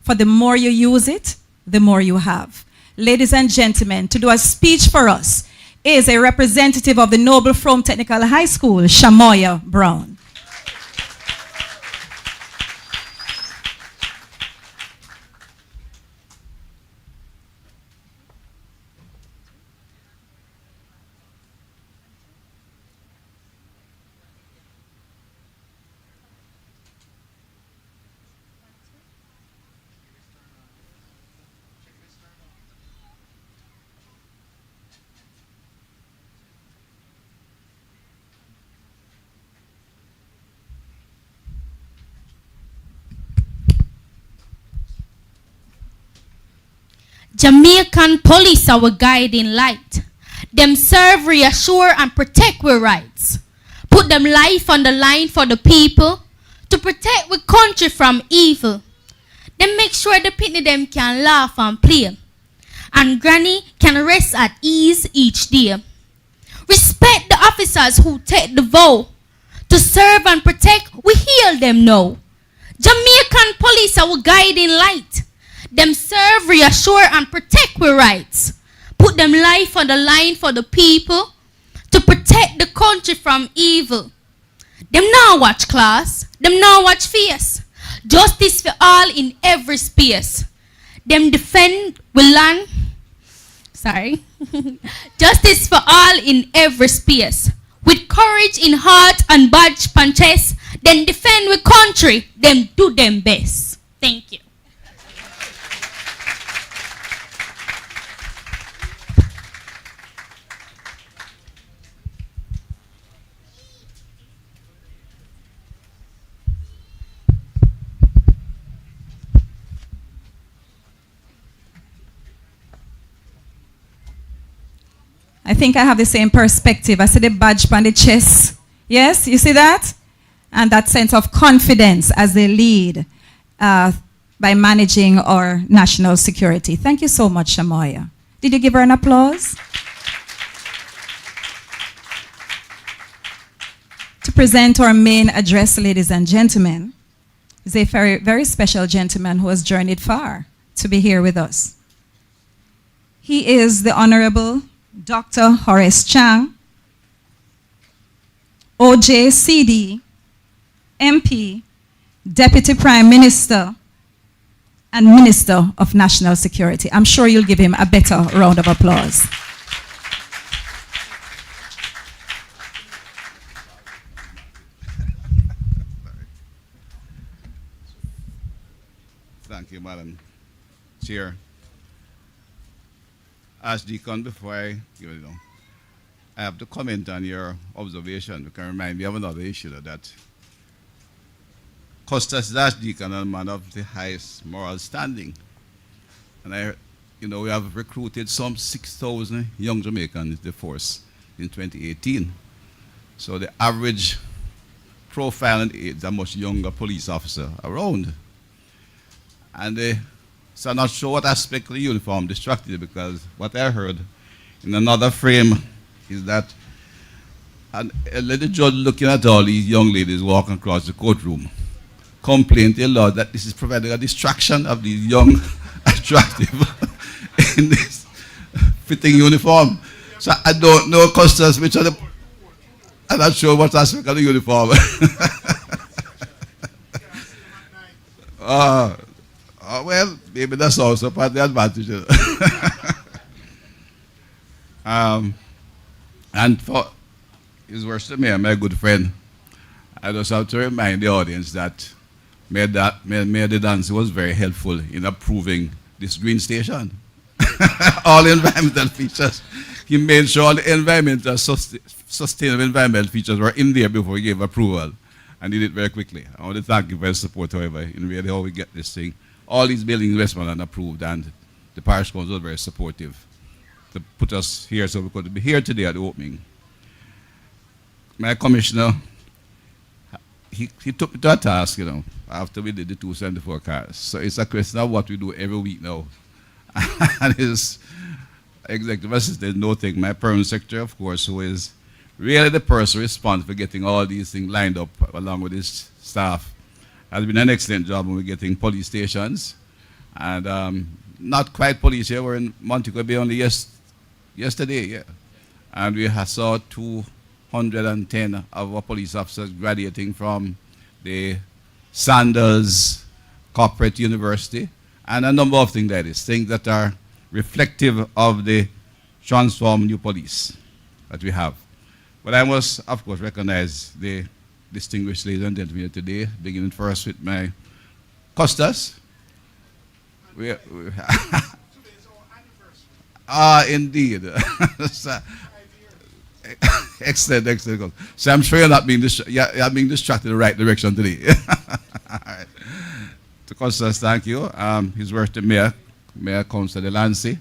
For the more you use it, the more you have. Ladies and gentlemen, to do a speech for us is a representative of the Noble Frome Technical High School, Shamoya Brown. Jamaican police our guiding light. Them serve, reassure, and protect our rights. Put them life on the line for the people to protect our country from evil. Them make sure the pitney them can laugh and play, and granny can rest at ease each day. Respect the officers who take the vow to serve and protect. We heal them now. Jamaican police our guiding light. Them serve, reassure, and protect our rights. Put them life on the line for the people to protect the country from evil. Them now watch class. Them now watch face. Justice for all in every space. Them defend we land. Sorry. Justice for all in every space. With courage in heart and badge pan chest. Then defend we country. Them do them best. Thank you. I think I have the same perspective. I see the badge on the chest. Yes, you see that? And that sense of confidence as they lead by managing our national security. Thank you so much, Shamoya. Did you give her an applause? To present our main address, ladies and gentlemen, is a very, very special gentleman who has journeyed far to be here with us. He is the Honorable Dr. Horace Chang, OJCD, MP, Deputy Prime Minister, and Minister of National Security. I'm sure you'll give him a better round of applause. Thank you, Madam Chair. Archdeacon, before I give it down, I have to comment on your observation. You can remind me of another issue that Custas is Archdeacon and a man of the highest moral standing. And we have recruited some 6,000 young Jamaicans in the force in 2018. So the average profile and age is a much younger police officer around. And so I'm not sure what aspect of the uniform distracted you, because what I heard in another frame is that a little judge looking at all these young ladies walking across the courtroom complained to the Lord that this is providing a distraction of these young, attractive, in this fitting uniform. So I don't know, Custas, which are the... I'm not sure what aspect of the uniform. Well, maybe that's also part of the advantage. And for His Worship Mayor, my good friend, I just have to remind the audience that Mayor De Dancy was very helpful in approving this green station. All environmental features. He made sure all the environmental, sustainable environmental features were in there before he gave approval, and did it very quickly. I want to thank you for your support, however, in really how we get this thing. All these buildings in Westmoreland approved, and the parish council was very supportive to put us here so we could be here today at the opening. My commissioner, he took me to a task, after we did the 274 cars. So it's a question of what we do every week now. And his executive assistant, noting my permanent secretary, of course, who is really the person responsible for getting all these things lined up along with his staff, has been an excellent job when we're getting police stations. And not quite police here, we're in Montego Bay only yesterday, yeah. And we saw 210 of our police officers graduating from the Sanders Corporate University, and a number of things like this, things that are reflective of the transformed new police that we have. But I must, of course, recognize the distinguished ladies and gentlemen here today, beginning first with my Custas. Indeed. Excellent, excellent. So I'm sure you're not being distracted in the right direction today. All right. To Custas, thank you. His Worship Mayor Councillor Delancey,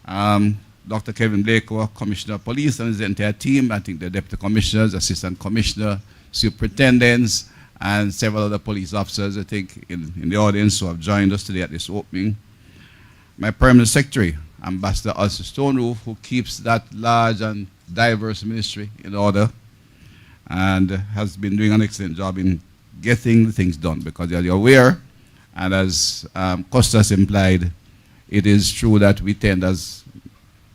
Dr. Kevin Blake, our Commissioner of Police, and his entire team. I think the Deputy Commissioners, Assistant Commissioner, Superintendents, and several other police officers, I think, in the audience who have joined us today at this opening. My Permanent Secretary, Ambassador Alistair Stoneroof, who keeps that large and diverse ministry in order, and has been doing an excellent job in getting things done, because as you're aware, and as Custas implied, it is true that we tend, as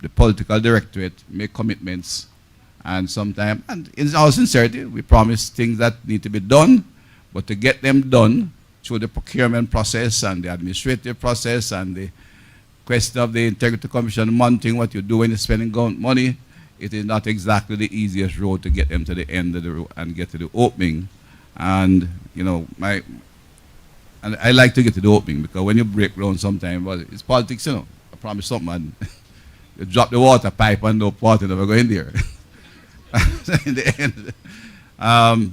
the political directorate, make commitments, and sometimes, and in all sincerity, we promise things that need to be done, but to get them done through the procurement process and the administrative process and the question of the Integrity Commission monitoring what you do when you're spending money, it is not exactly the easiest road to get them to the end of the road and get to the opening. And, and I like to get to the opening, because when you break ground sometimes, well, it's politics, I promise something, and you drop the water pipe and no water never go in there. In the end,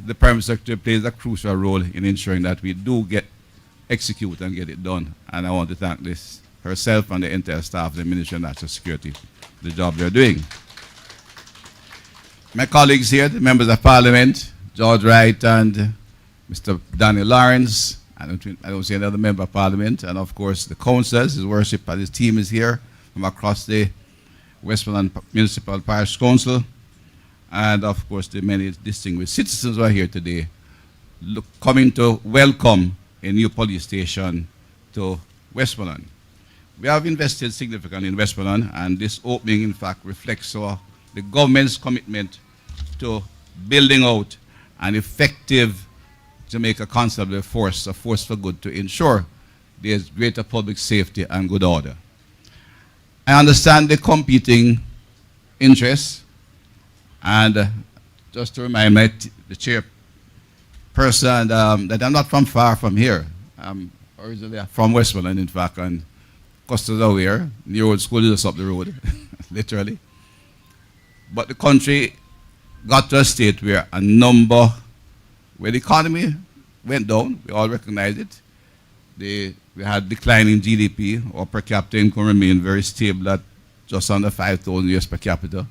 the Permanent Secretary plays a crucial role in ensuring that we do execute and get it done. And I want to thank herself and the entire staff of the Ministry of National Security for the job they're doing. My colleagues here, the members of Parliament, George Wright and Mr. Daniel Lawrence, I don't see another member of Parliament, and of course the councillors, His Worship and his team is here from across the Westmoreland Municipal Parish Council, and of course the many distinguished citizens who are here today, coming to welcome a new police station to Westmoreland. We have invested significantly in Westmoreland, and this opening in fact reflects the government's commitment to building out an effective Jamaica Constabulary force, a force for good, to ensure there's greater public safety and good order. I understand the competing interests, and just to remind the chairperson that I'm not from far from here. I'm originally from Westmoreland, in fact, and Custas aware, the old school is just up the road, literally. But the country got to a state where where the economy went down. We all recognize it. We had declining GDP, or per capita income remained very stable at just under 5,000 US per capita.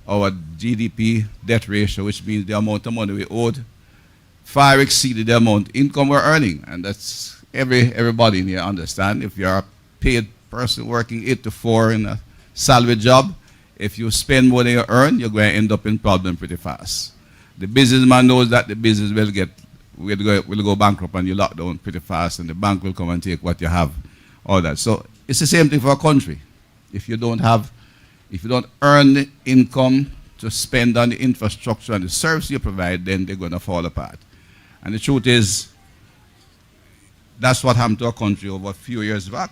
Our GDP debt ratio, which means the amount of money we owed, far exceeded the amount of income we're earning. And that's everybody in here understand. If you're a paid person working 8 to 4 in a salary job, if you spend more than you earn, you're going to end up in problem pretty fast. The businessman knows that the business will go bankrupt and you lock down pretty fast, and the bank will come and take what you have, all that. So it's the same thing for a country. If you don't earn the income to spend on the infrastructure and the service you provide, then they're going to fall apart. And the truth is, that's what happened to our country over a few years back.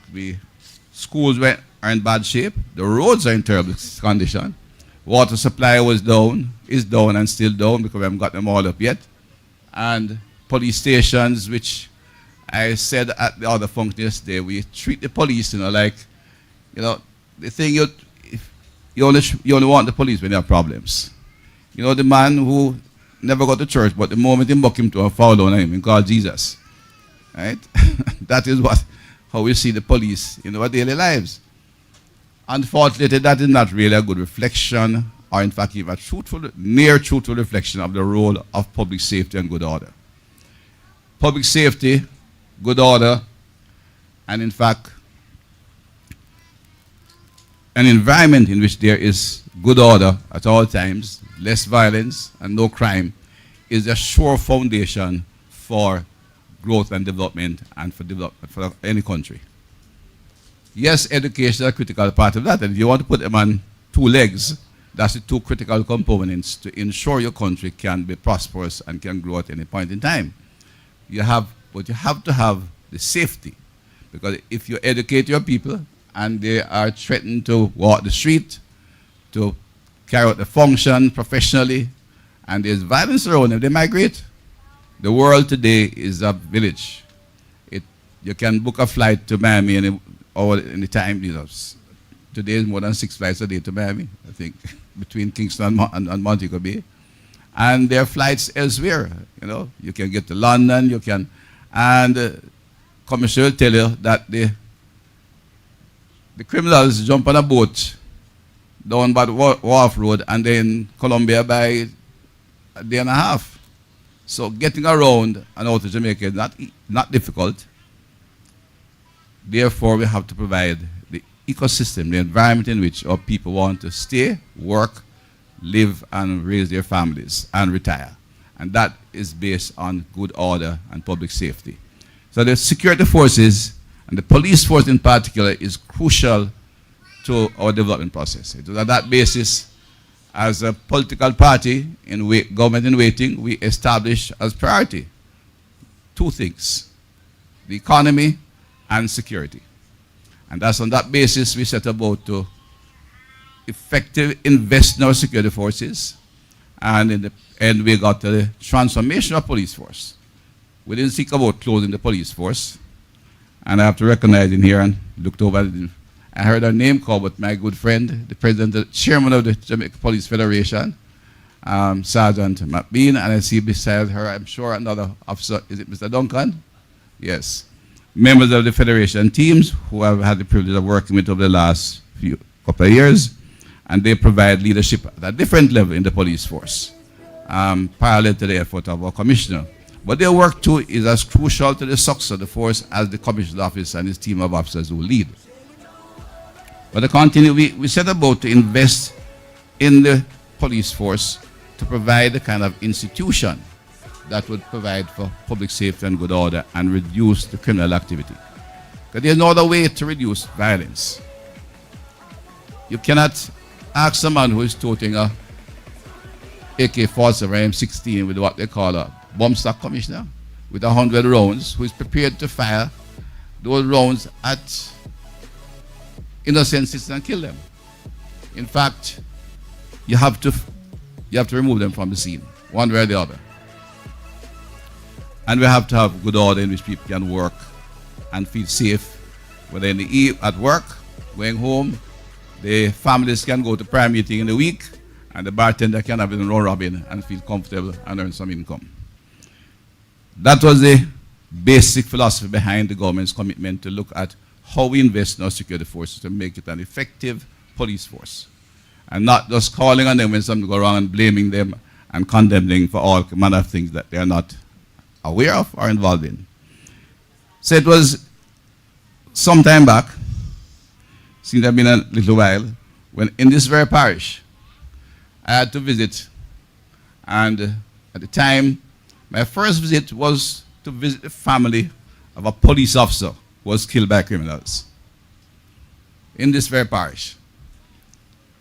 Schools are in bad shape. The roads are in terrible condition. Water supply is down and still down because we haven't got them all up yet. And police stations, which I said at the other function yesterday, we treat the police, like, the thing you only want the police when you have problems. The man who never got to church, but the moment you buck him to a foul on him and call Jesus. Right? That is how we see the police in our daily lives. Unfortunately, that is not really a good reflection, or in fact even a near truthful reflection of the role of public safety and good order. Public safety, good order, and in fact, an environment in which there is good order at all times, less violence and no crime, is a sure foundation for growth and development and for any country. Yes, education is a critical part of that, and if you want to put them on 2 legs, that's the 2 critical components to ensure your country can be prosperous and can grow at any point in time. But you have to have the safety, because if you educate your people and they are threatened to walk the street, to carry out the function professionally, and there's violence around them, they migrate. The world today is a village. You can book a flight to Miami any time. Today is more than 6 flights a day to Miami, I think, between Kingston and Montego Bay. And there are flights elsewhere. You can get to London, and Commissioner will tell you that the criminals jump on a boat down by the Wharf Road and then Colombia by a day and a half. So getting around and out of Jamaica is not difficult. Therefore, we have to provide the ecosystem, the environment in which our people want to stay, work, live, and raise their families and retire. And that is based on good order and public safety. So the security forces, and the police force in particular, is crucial to our development process. It was on that basis, as a political party in government in waiting, we established as priority 2 things: the economy and security. And that's on that basis we set about to effectively invest in our security forces, and in the end we got the transformation of police force. We didn't think about closing the police force, and I have to recognize in here and looked over, I heard her name called, but my good friend, the chairman of the Jamaica Police Federation, Sergeant McBean, and I see beside her, I'm sure, another officer. Is it Mr. Duncan? Yes. Members of the Federation teams who I've had the privilege of working with over the last couple of years, and they provide leadership at a different level in the police force, parallel to the effort of our commissioner. But their work too is as crucial to the success of the force as the commissioner's office and his team of officers who lead. But to continue, we set about to invest in the police force to provide the kind of institution that would provide for public safety and good order and reduce the criminal activity. Because there's no other way to reduce violence. You cannot ask someone who is toting a AK-47 or M16 with what they call a bomb stock, commissioner, with 100 rounds, who is prepared to fire those rounds at innocent citizens and kill them. In fact, you have to remove them from the scene, one way or the other. And we have to have good order in which people can work and feel safe, whether at work, going home. The families can go to prayer meeting in the week, and the bartender can have his own robbing and feel comfortable and earn some income. That was the basic philosophy behind the government's commitment to look at how we invest in our security forces to make it an effective police force, and not just calling on them when something goes wrong and blaming them and condemning for all manner of things that they are not aware of or involved in. So it was some time back, seems to have been a little while, when in this very parish, I had to visit, and at the time, my first visit was to visit the family of a police officer who was killed by criminals in this very parish.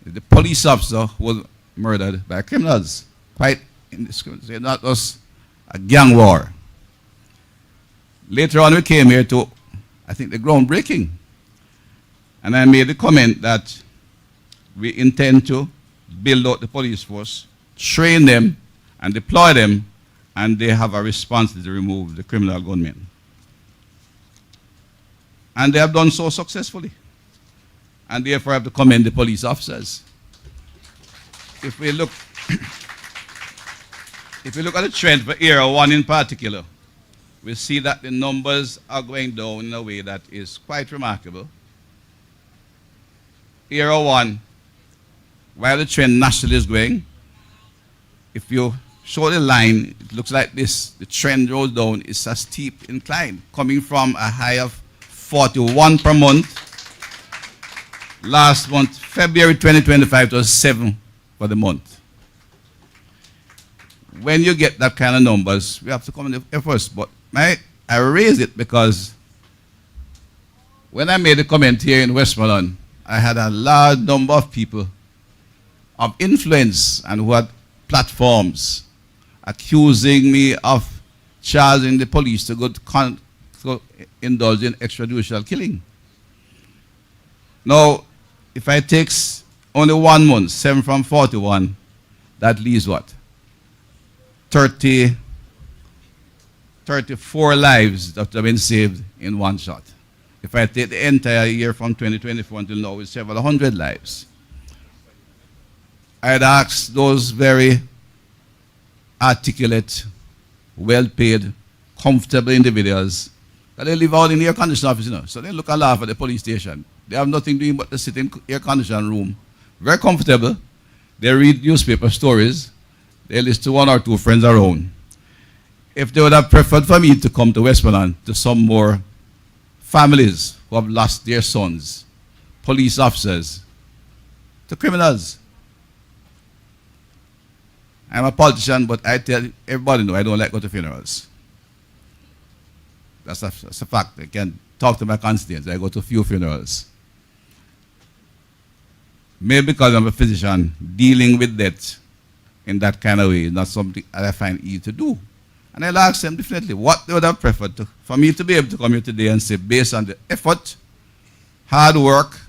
The police officer was murdered by criminals, quite indiscriminately. That was a gang war. Later on, we came here to, I think, the groundbreaking. And I made the comment that we intend to build out the police force, train them, and deploy them, and they have a responsibility to remove the criminal gunmen. And they have done so successfully. And therefore, I have to commend the police officers. If we look at the trend for Era 1 in particular, we see that the numbers are going down in a way that is quite remarkable. Era 1, while the trend nationally is going, if you show the line, it looks like this. The trend goes down. It's a steep incline, coming from a high of 41 per month. Last month, February 2025, it was 7 for the month. When you get that kind of numbers, we have to come in first. But I raise it because when I made the comment here in Westmoreland, I had a large number of people of influence and who had platforms accusing me of charging the police to go to indulge in extrajudicial killing. Now, if I take only 1 month, 7 from 41, that leaves what? 34 lives that have been saved in one shot. If I take the entire year from 2024 until now, it's several hundred lives. I'd ask those very articulate, well-paid, comfortable individuals that they live out in air-conditioned offices, you know. So they look and laugh at the police station. They have nothing doing but to sit in air-conditioned room, very comfortable. They read newspaper stories. They listen to 1 or 2 friends around. If they would have preferred for me to come to Westmoreland to some more families who have lost their sons, police officers, to criminals. I'm a politician, but I tell everybody I don't like go to funerals. That's a fact. I can talk to my constituents. I go to few funerals. Maybe because I'm a physician, dealing with death in that kind of way is not something that I find easy to do. And I'll ask them definitely what they would have preferred for me to be able to come here today and say, based on the effort, hard work,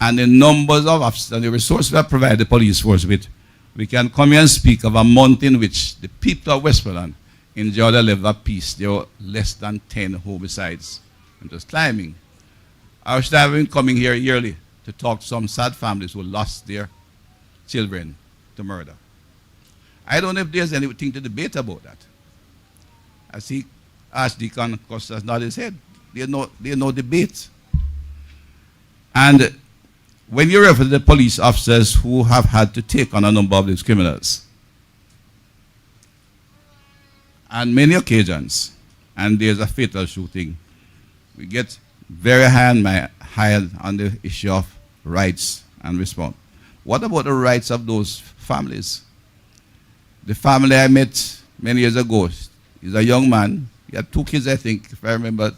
and the numbers of officers and the resources that provide the police force with, we can come here and speak of a month in which the people of Westmoreland enjoyed a level of peace. There were less than 10 homicides and just climbing. I should have been coming here yearly to talk to some sad families who lost their children to murder. I don't know if there's anything to debate about that. I see Archdeacon Costa's nod his head. There's no debate. And when you refer to the police officers who have had to take on a number of these criminals, on many occasions, and there's a fatal shooting, we get very high on the issue of rights and response. What about the rights of those families? The family I met many years ago is a young man. He had 2 kids, I think, if I remember.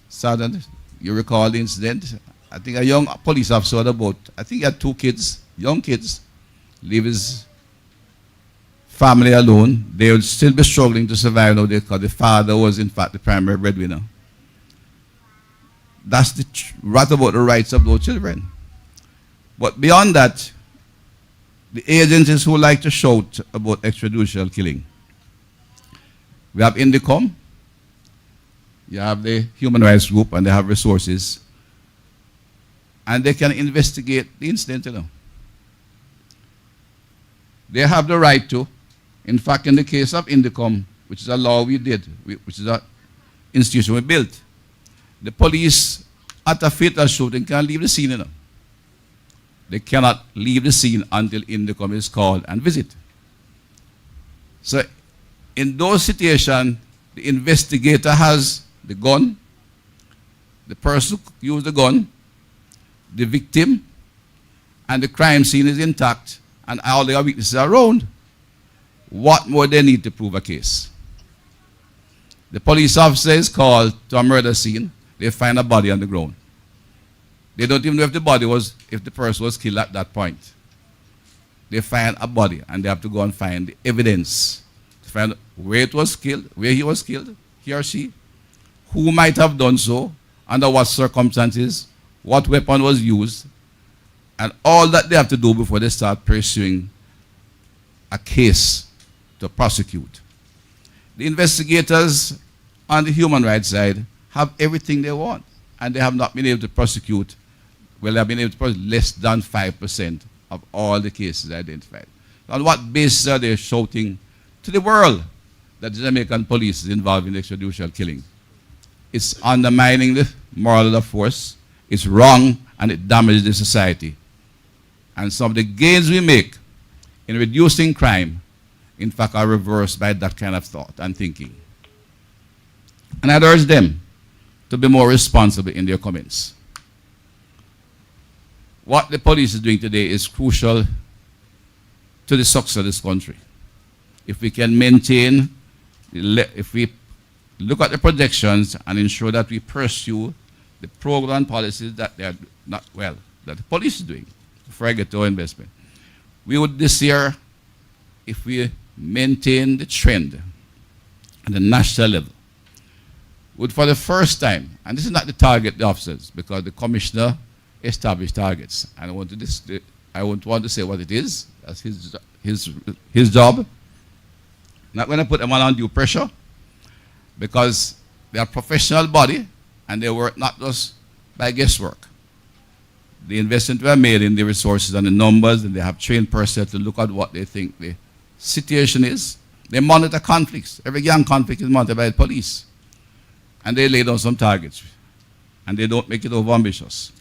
Sergeant, you recall the incident? I think a young police officer had about, I think he had 2 kids, young kids, leave his family alone. They would still be struggling to survive now because the father was, in fact, the primary breadwinner. That's right about the rights of those children. But beyond that, the agencies who like to shout about extrajudicial killing. We have Indicom, you have the human rights group, and they have resources. And they can investigate the incident, you know. They have the right to. In fact, in the case of Indicom, which is a law we did, which is an institution we built, the police at a fatal shooting can leave the scene. You know. They cannot leave the scene until Indicom is called and visit. So in those situations, the investigator has the gun, the person who used the gun, the victim, and the crime scene is intact, and all the witnesses are around. What more they need to prove a case? The police officer is called to a murder scene. They find a body on the ground. They don't even know if the person was killed at that point. They find a body, and they have to go and find the evidence to find where it was killed, where he was killed, he or she, who might have done so, under what circumstances, what weapon was used, and all that they have to do before they start pursuing a case to prosecute. The investigators on the human rights side have everything they want, and they have not been able to prosecute, well, they have been able to prosecute less than 5% of all the cases identified. On what basis are they shouting to the world that the Jamaican police is involved in extrajudicial killing? It's undermining the moral of the force, it's wrong, and it damages the society. And some of the gains we make in reducing crime, in fact, are reversed by that kind of thought and thinking. And I'd urge them to be more responsible in their comments. What the police is doing today is crucial to the success of this country. If we can maintain, if we look at the projections and ensure that we pursue the program and policies that they are not, well, that the police is doing, before I get to our investment, we would this year, if we maintain the trend at the national level, would for the first time, and this is not the target the officers, because the commissioner established targets. I don't want to say what it is. That's his job. Not going to put them on undue pressure, because they are a professional body and they work not just by guesswork. The investment were made in the resources and the numbers, and they have trained personnel to look at what they think the situation is. They monitor conflicts. Every gang conflict is monitored by the police. And they lay down some targets. And they don't make it over ambitious.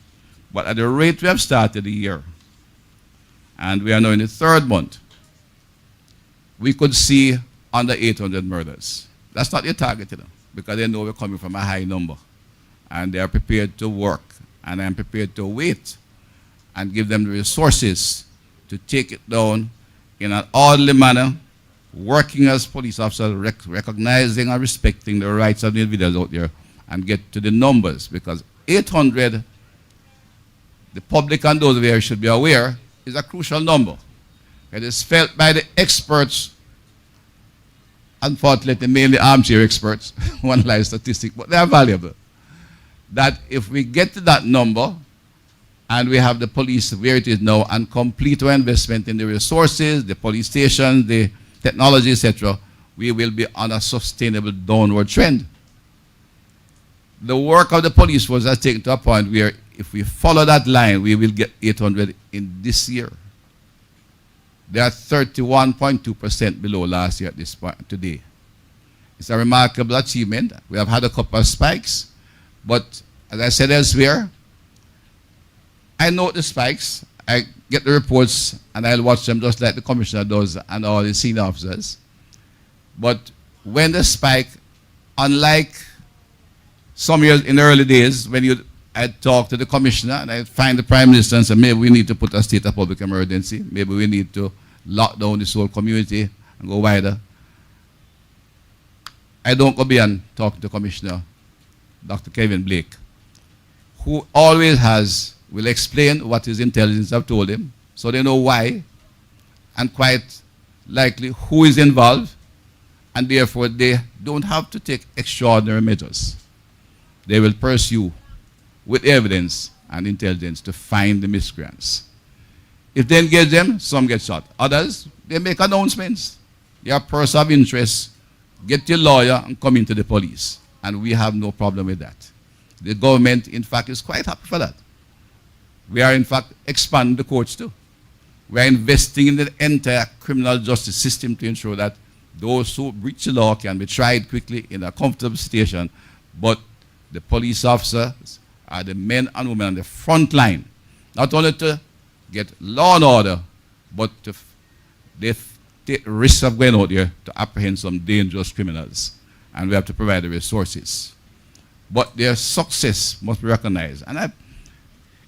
But at the rate we have started the year, and we are now in the third month, we could see under 800 murders. That's not their target, you know, because they know we're coming from a high number. And they are prepared to work. And I'm prepared to wait and give them the resources to take it down in an orderly manner, working as police officers, recognizing and respecting the rights of the individuals out there, and get to the numbers, because 800, the public and those here should be aware, is a crucial number. It is felt by the experts, unfortunately mainly armchair experts, one live statistic, but they are valuable, that if we get to that number, and we have the police where it is now, and complete our investment in the resources, the police stations, the technology, etc., we will be on a sustainable downward trend. The work of the police force has taken to a point where if we follow that line, we will get 800 in this year. They are 31.2% below last year at this point today. It's a remarkable achievement. We have had a couple of spikes, but as I said elsewhere, I note the spikes, I get the reports, and I'll watch them just like the commissioner does and all the senior officers. But when the spike, unlike some years in the early days, when I'd talk to the commissioner and I'd find the prime minister and say, maybe we need to put a state of public emergency, maybe we need to lock down this whole community and go wider. I don't go beyond talking to Commissioner Dr. Kevin Blake, who always will explain what his intelligence have told him, so they know why, and quite likely who is involved, and therefore they don't have to take extraordinary measures. They will pursue with evidence and intelligence to find the miscreants. If they engage them, some get shot. Others, they make announcements. You're a person of interest, get your lawyer and come into the police. And we have no problem with that. The government, in fact, is quite happy for that. We are, in fact, expanding the courts too. We are investing in the entire criminal justice system to ensure that those who breach the law can be tried quickly in a comfortable situation, but the police officers are the men and women on the front line, not only to get law and order, but they take risks of going out there to apprehend some dangerous criminals. And we have to provide the resources. But their success must be recognized. And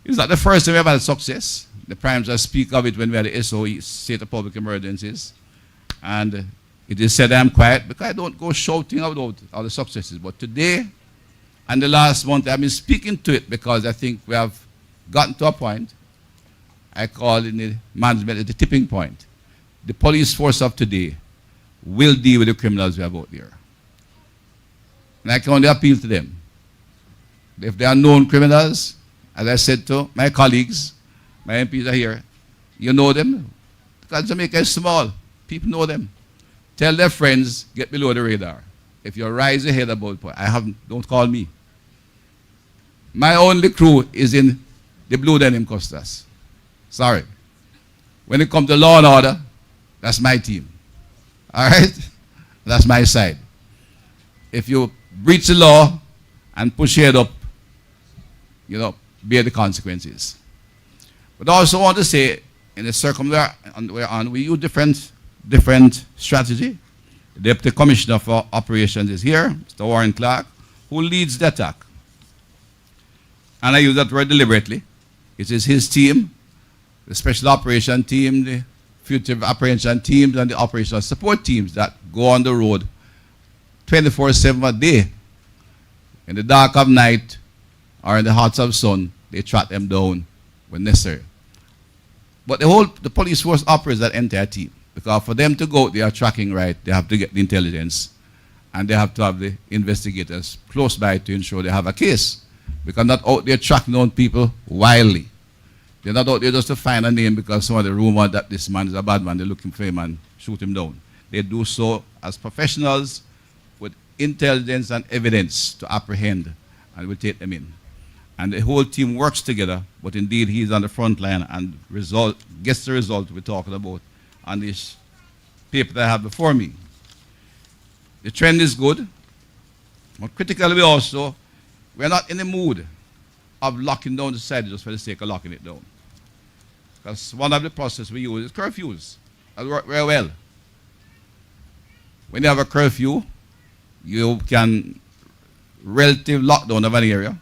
it's not the first time we have had success. The Prime Minister speak of it when we had the SOE, State of Public Emergencies. And it is said I'm quiet because I don't go shouting about all the successes. But today and the last month I've been speaking to it because I think we have gotten to a point, I call in the management at the tipping point. The police force of today will deal with the criminals we have out there. And I can only appeal to them. If they are known criminals, as I said to my colleagues, my MPs are here, you know them, because Jamaica is small. People know them. Tell their friends, get below the radar. If you rise ahead about, don't call me. My only crew is in the blue denim costas. Sorry. When it comes to law and order, that's my team. All right? That's my side. If you breach the law and push your head up, you know, bear the consequences. But I also want to say, in the circumstance we're on, we use different strategy. The Deputy Commissioner for Operations is here, Mr. Warren Clark, who leads the attack. And I use that word deliberately. It is his team, the Special Operation Team, the Fugitive Apprehension Teams, and the Operational Support Teams that go on the road 24/7 a day. In the dark of night or in the heart of sun, they track them down when necessary. But the police force operates that entire team. Because for them to go, they are tracking right, they have to get the intelligence, and they have to have the investigators close by to ensure they have a case. Because not out there tracking down people wildly. They're not out there just to find a name because somebody rumored that this man is a bad man, they're looking for him and shoot him down. They do so as professionals with intelligence and evidence to apprehend, and we take them in. And the whole team works together, but indeed he's on the front line and gets the result we're talking about on this paper that I have before me. The trend is good, but critically we're not in the mood of locking down the society just for the sake of locking it down. Because one of the processes we use is curfews. That work very well. When you have a curfew, you can relative lockdown of an area,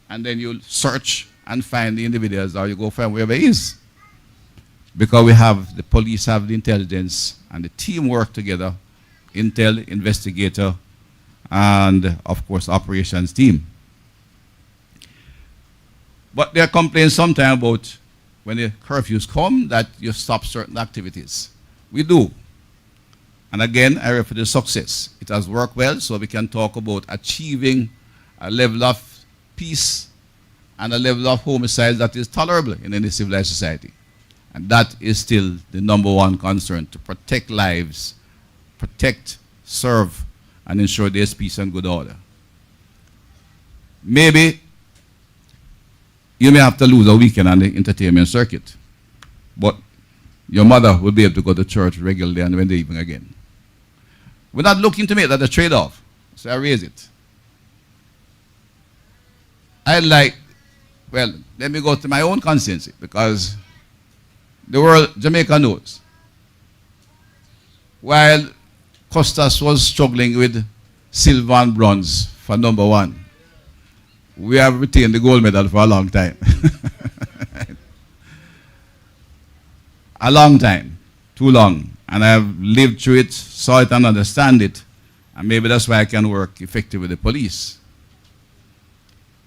and then you search and find the individuals, or you go find wherever he is. Because the police have the intelligence and the team work together, intel, investigator, and of course operations team. But there are complaints sometimes about when the curfews come that you stop certain activities. We do. And again, I refer to success. It has worked well, so we can talk about achieving a level of peace and a level of homicide that is tolerable in any civilized society. And that is still the number one concern, to protect lives, protect, serve, and ensure there's peace and good order. Maybe you may have to lose a weekend on the entertainment circuit, but your mother will be able to go to church regularly and when the evening again. We're not looking to make that a trade-off, so I raise it. Let me go to my own conscience, because the world, Jamaica knows. While Costas was struggling with silver and bronze for number one, we have retained the gold medal for a long time. A long time, too long. And I've lived through it, saw it and understand it. And maybe that's why I can work effectively with the police.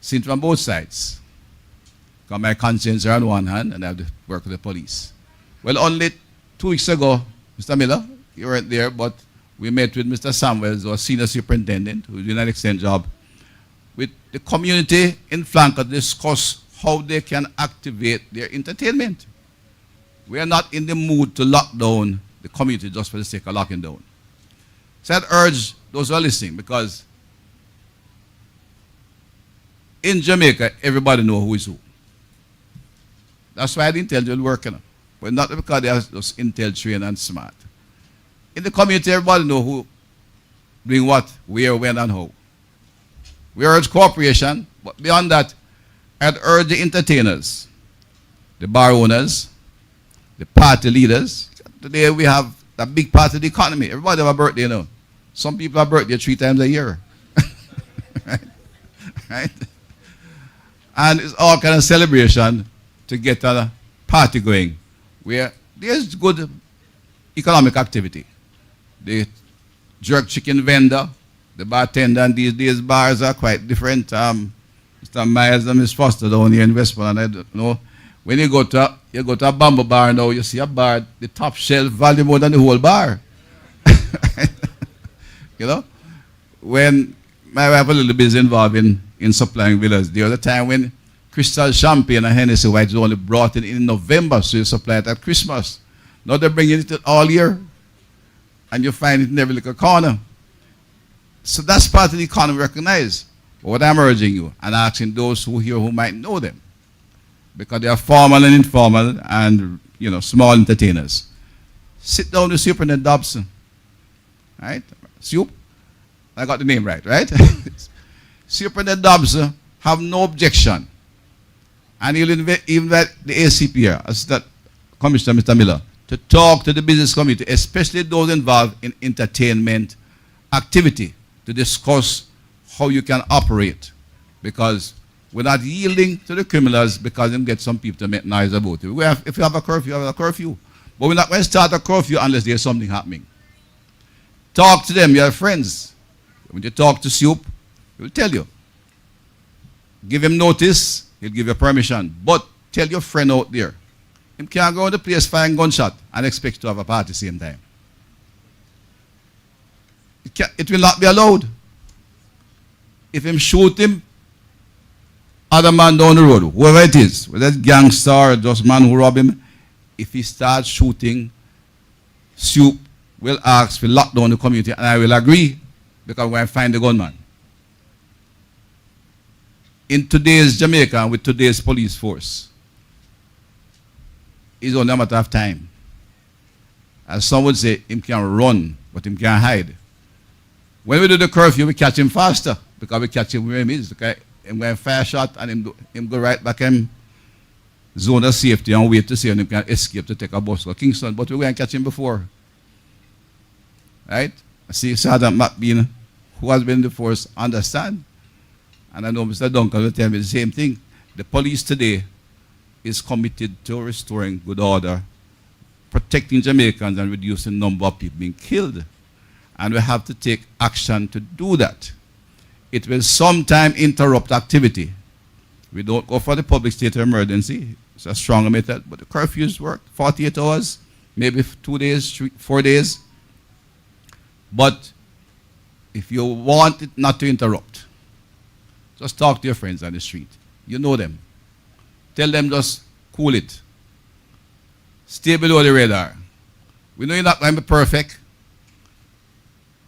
Seen from both sides. Got my conscience on one hand and I have to work with the police. Well, only 2 weeks ago, Mr. Miller, you weren't there, but we met with Mr. Samuels, our senior superintendent, who's doing an excellent job, with the community in Flanker to discuss how they can activate their entertainment. We are not in the mood to lock down the community just for the sake of locking down. So I'd urge those who are listening, because in Jamaica, everybody knows who is who. That's why the intelligence will work. but not because they are just intel trained and smart. In the community, everybody know who doing what, where, when, and how. We urge cooperation, but beyond that, I'd urge the entertainers, the bar owners, the party leaders. Today we have a big part of the economy. Everybody have a birthday, you know. Some people have birthday 3 times a year. Right? Right? And it's all kind of celebration to get a party going where there's good economic activity. The jerk chicken vendor, the bartender, and these days bars are quite different. Mr. Myers and Ms. Foster down here in Westmoreland, I don't know. When you go to a bamboo bar now, you see a bar, the top shelf value more than the whole bar. You know? When my wife was a little bit involved in supplying villas, there was a time when Crystal Champagne and Hennessy White was only brought in November, so you supply it at Christmas. Now they're bringing it all year, and you find it in every little corner. So that's part of the economy recognized. But what I'm urging you, and asking those who here who might know them, because they are formal and informal and, you know, small entertainers. Sit down with Superintendent Dobson. Right? Soup? I got the name right, right? Superintendent Dobson have no objection. And he'll invite the ACP here, Assistant Commissioner Mr. Miller, to talk to the business community, especially those involved in entertainment activity, to discuss how you can operate. Because we're not yielding to the criminals because they get some people to make noise about it. If you have a curfew, you have a curfew. But we're not going to start a curfew unless there's something happening. Talk to them, your friends. When you talk to Soup, he will tell you. Give him notice, he'll give you permission. But tell your friend out there, he can't go to the place, fire gunshot, and expect to have a party same time. It will not be allowed. If him shoot him, other man down the road, whoever it is, whether it's gangster or just man who rob him, if he starts shooting, Soup will ask for lock down the community, and I will agree, because we're going to find the gunman. In today's Jamaica, with today's police force, it's only a matter of time. As some would say, him can run, but him can't hide. When we do the curfew, we catch him faster, because we catch him where he is. Okay? Him going fire shot, and him go right back in zone of safety and wait to see when him can escape to take a bus to Kingston. But we're going to catch him before. Right? I see Sergeant McBean, who has been in the force, understand. And I know Mr. Duncan will tell me the same thing. The police today is committed to restoring good order, protecting Jamaicans, and reducing the number of people being killed. And we have to take action to do that. It will sometime interrupt activity. We don't go for the public state of emergency. It's a strong method, but the curfews work 48 hours, maybe 2 days, 4 days. But if you want it not to interrupt, just talk to your friends on the street. You know them. Tell them just cool it. Stay below the radar. We know you're not going to be perfect.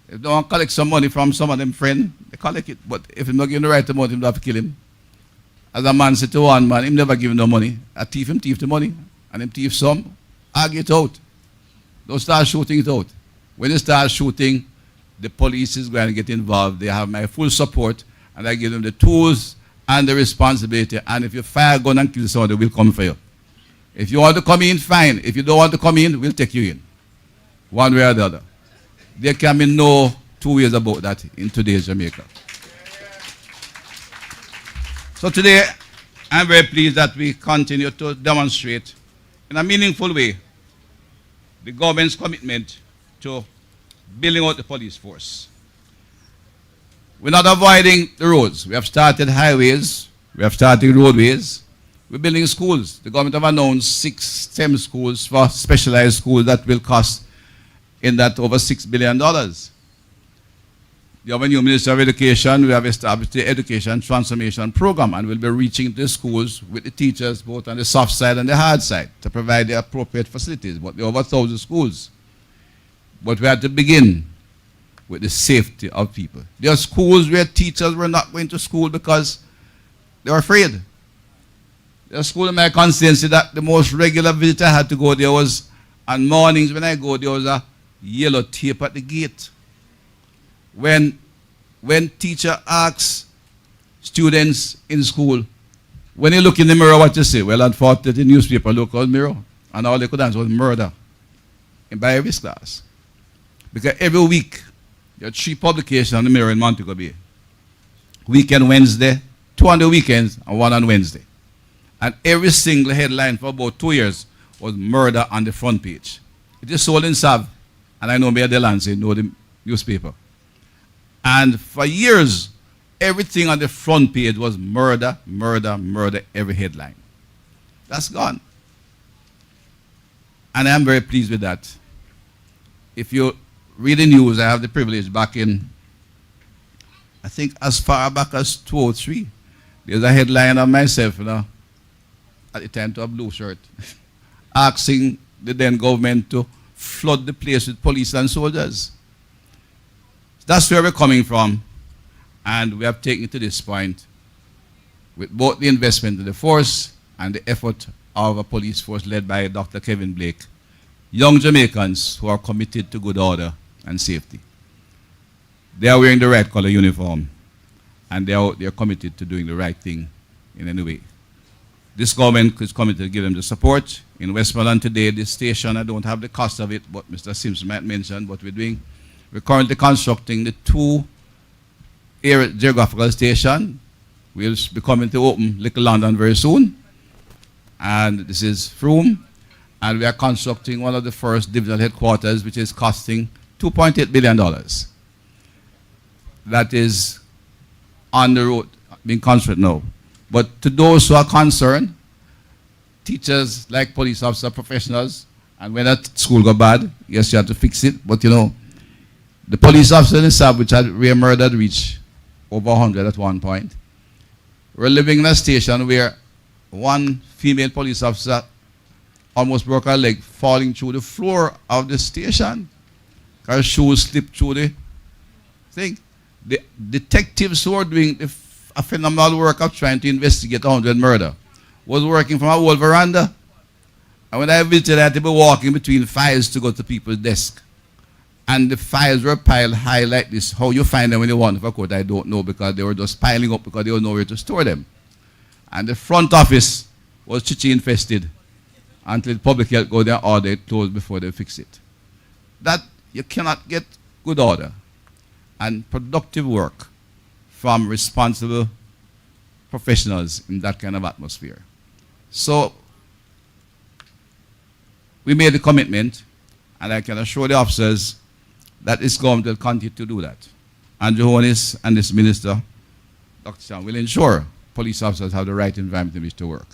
If they want to collect some money from some of them friends, they collect it. But if they're not giving the right amount, they have to kill him. As a man said to one man, him never give him no money. A thief, him thief the money. And him thief some, argue it out. Don't start shooting it out. When you start shooting, the police is going to get involved. They have my full support, and I give them the tools and the responsibility. And if you fire a gun and kill someone, they will come for you. If you want to come in, fine. If you don't want to come in, we'll take you in. One way or the other. There can be no two ways about that in today's Jamaica. So today, I'm very pleased that we continue to demonstrate in a meaningful way the government's commitment to building out the police force. We're not avoiding the roads. We have started highways. We have started roadways. We're building schools. The government have announced 6 STEM schools for specialized schools that will cost in that over $6 billion. The other new Minister of Education, we have established the Education Transformation Program, and we'll be reaching the schools with the teachers both on the soft side and the hard side to provide the appropriate facilities. But there are over 1,000 schools. But we had to begin with the safety of people. There are schools where teachers were not going to school because they were afraid. The school in my constituency that the most regular visit I had to go there was on mornings when I go, there was a yellow tape at the gate. When teacher asks students in school, when you look in the mirror, what you say? Well, unfortunately, the newspaper look out mirror, and all they could answer was murder in by every class. Because every week, there are 3 publications on the mirror in Montego Bay. Weekend Wednesday, 2 on the weekends, and 1 on Wednesday. And every single headline for about 2 years was murder on the front page. It is sold in Sav, and I know Mayor Delancey know the newspaper. And for years, everything on the front page was murder, murder, murder, every headline. That's gone. And I'm very pleased with that. If you read the news, I have the privilege back in, I think as far back as 2003, there's a headline on myself, you know, at the time to a blue shirt, asking the then government to flood the place with police and soldiers. That's where we're coming from, and we have taken it to this point with both the investment in the force and the effort of a police force led by Dr. Kevin Blake, young Jamaicans who are committed to good order and safety. They are wearing the right color uniform, and they're committed to doing the right thing in any way. This government is committed to give them the support. In Westmoreland today, this station, I don't have the cost of it, but Mr. Simpson might mention what we're doing. We're currently constructing the 2 geographical stations. We'll be coming to open Little London very soon. And this is Frome. And we are constructing one of the first divisional headquarters, which is costing $2.8 billion. That is on the road, being constructed now. But to those who are concerned, teachers like police officer professionals, and when that school go bad, yes, you have to fix it. But you know, the police officer in the South, which had murdered, reached over 100 at one point. We're living in a station where one female police officer almost broke her leg falling through the floor of the station. Her shoes slipped through the thing. The detectives who are doing a phenomenal work of trying to investigate 100 murder was working from a whole veranda. And when I visited, I had to be walking between files to go to people's desk. And the files were piled high like this. How you find them when you want for court, I don't know, because they were just piling up because there was nowhere to store them. And the front office was chichi infested until the public health go there or they closed before they fix it. That you cannot get good order and productive work from responsible professionals in that kind of atmosphere. So we made the commitment, and I can assure the officers that this government will continue to do that. And Johannes and this minister, Dr. Chan, will ensure police officers have the right environment in which to work.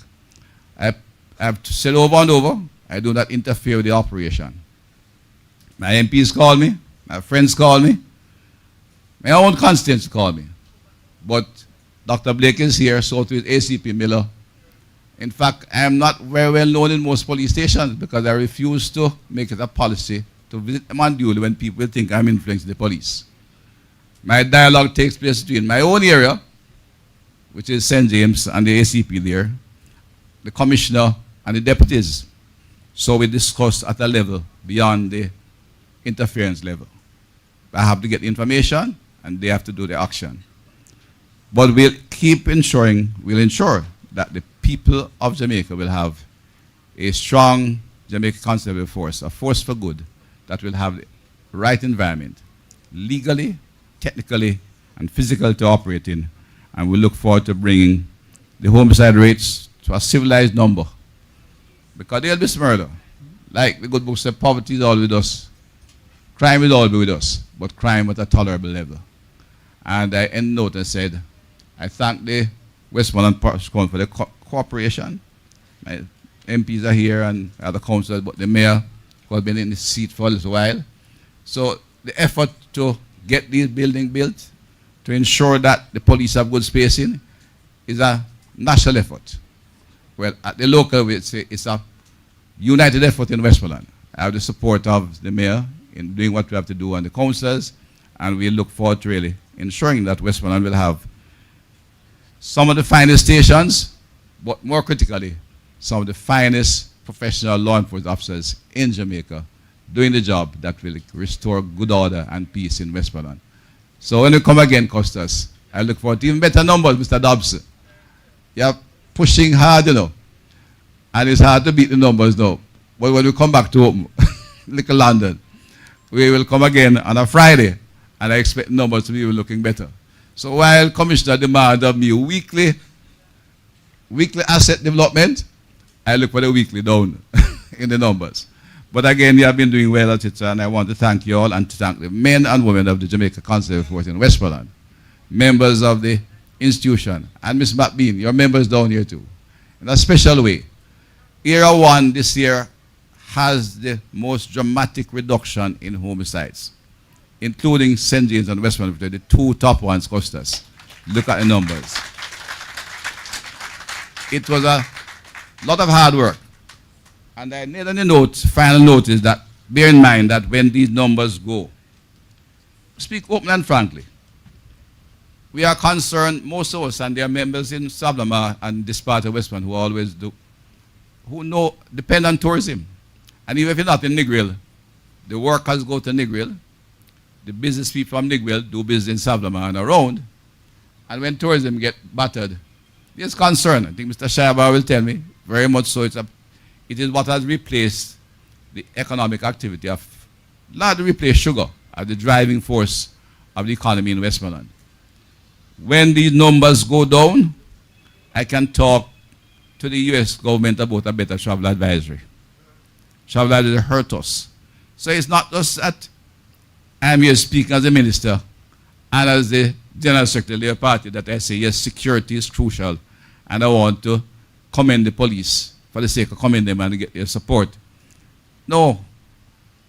I have said over and over, I do not interfere with the operation. My MPs call me, my friends call me, my own constituents call me. But Dr. Blake is here, so too is ACP Miller. In fact, I am not very well known in most police stations because I refuse to make it a policy to visit them unduly when people think I'm influencing the police. My dialogue takes place between my own area, which is St. James, and the ACP there, the commissioner and the deputies. So we discuss at a level beyond the interference level. I have to get the information, and they have to do the action. But we'll ensure that the people of Jamaica will have a strong Jamaica Constabulary Force, a force for good, that will have the right environment, legally, technically, and physically to operate in. And we look forward to bringing the homicide rates to a civilized number. Because there'll be murder. Like the good book said, poverty is all with us. Crime will all be with us, but crime at a tolerable level. And I end note and said, I thank the Westmoreland Parish Council for the cooperation. My MPs are here and other councillors, but the mayor who has been in the seat for a little while. So the effort to get this building built, to ensure that the police have good spacing, is a national effort. Well, at the local, we say it's a united effort in Westmoreland. I have the support of the mayor in doing what we have to do and the councillors, and we look forward to really ensuring that Westmoreland will have some of the finest stations, but more critically, some of the finest professional law enforcement officers in Jamaica doing the job that will restore good order and peace in Westmoreland. So when you come again, Costas, I look forward to even better numbers, Mr. Dobson. You're pushing hard, you know, and it's hard to beat the numbers now. But when we come back to open, Little London, we will come again on a Friday, and I expect numbers to be looking better. So while Commissioner demands of me weekly asset development, I look for the weekly down in the numbers. But again, you have been doing well at it, and I want to thank you all and to thank the men and women of the Jamaica Conservative Force in Westmoreland, members of the institution, and Ms. McBean, your members down here too, in a special way. Era 1 this year has the most dramatic reduction in homicides, including St. James and Westmoreland, the two top ones, Costas. Look at the numbers. It was a lot of hard work. And I made on the note, final note is that bear in mind that when these numbers go, speak openly and frankly, we are concerned, most of us, and there are members in Sablama and this part of Westmoreland who always do, who depend on tourism. And even if you're not in Negril, the workers go to Negril, the business people from Negril do business in Sablama and around, and when tourism get battered, there's concern. I think Mr. Shaba will tell me, very much so, it is what has replaced the economic activity of, largely replaced sugar as the driving force of the economy in Westmoreland. When these numbers go down, I can talk to the US government about a better travel advisory. Travel advisory hurt us. So it's not just that I'm here speaking as a minister and as the General Secretary of the Labour Party that I say, yes, security is crucial, and I want to commend the police for the sake of commending them and get their support. No,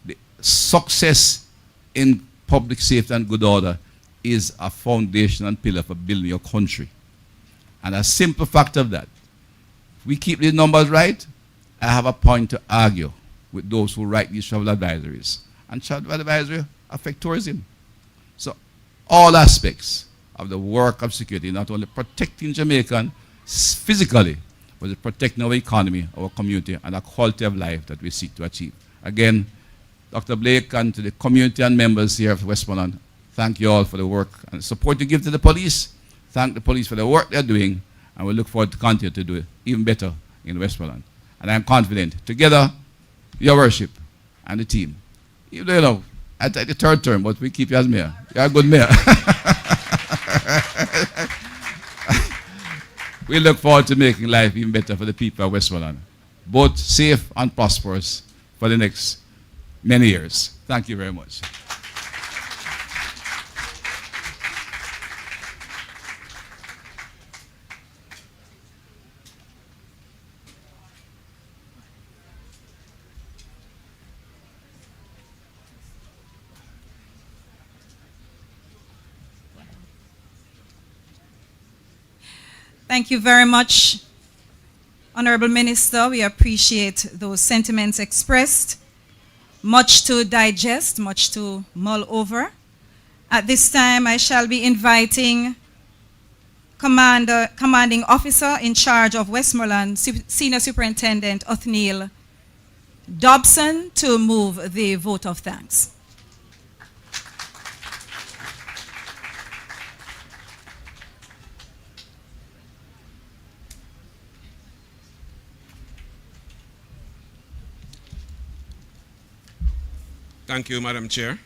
the success in public safety and good order is a foundation and pillar for building your country. And a simple fact of that, if we keep these numbers right, I have a point to argue with those who write these travel advisories. And travel advisory affect tourism. So all aspects of the work of security, not only protecting Jamaicans physically, but protecting our economy, our community, and the quality of life that we seek to achieve. Again, Dr. Blake and to the community and members here of Westmoreland, thank you all for the work and support you give to the police. Thank the police for the work they're doing, and we look forward to continue to do it even better in Westmoreland. And I'm confident, together, your worship and the team, even though, you know, I take the third term, but we keep you as mayor. You're a good mayor. We look forward to making life even better for the people of Westmoreland, both safe and prosperous for the next many years. Thank you very much. Thank you very much, Honorable Minister. We appreciate those sentiments expressed. Much to digest, much to mull over. At this time, I shall be inviting Commanding Officer in charge of Westmoreland, Senior Superintendent Othniel Dobson, to move the vote of thanks. Thank you, Madam Chair.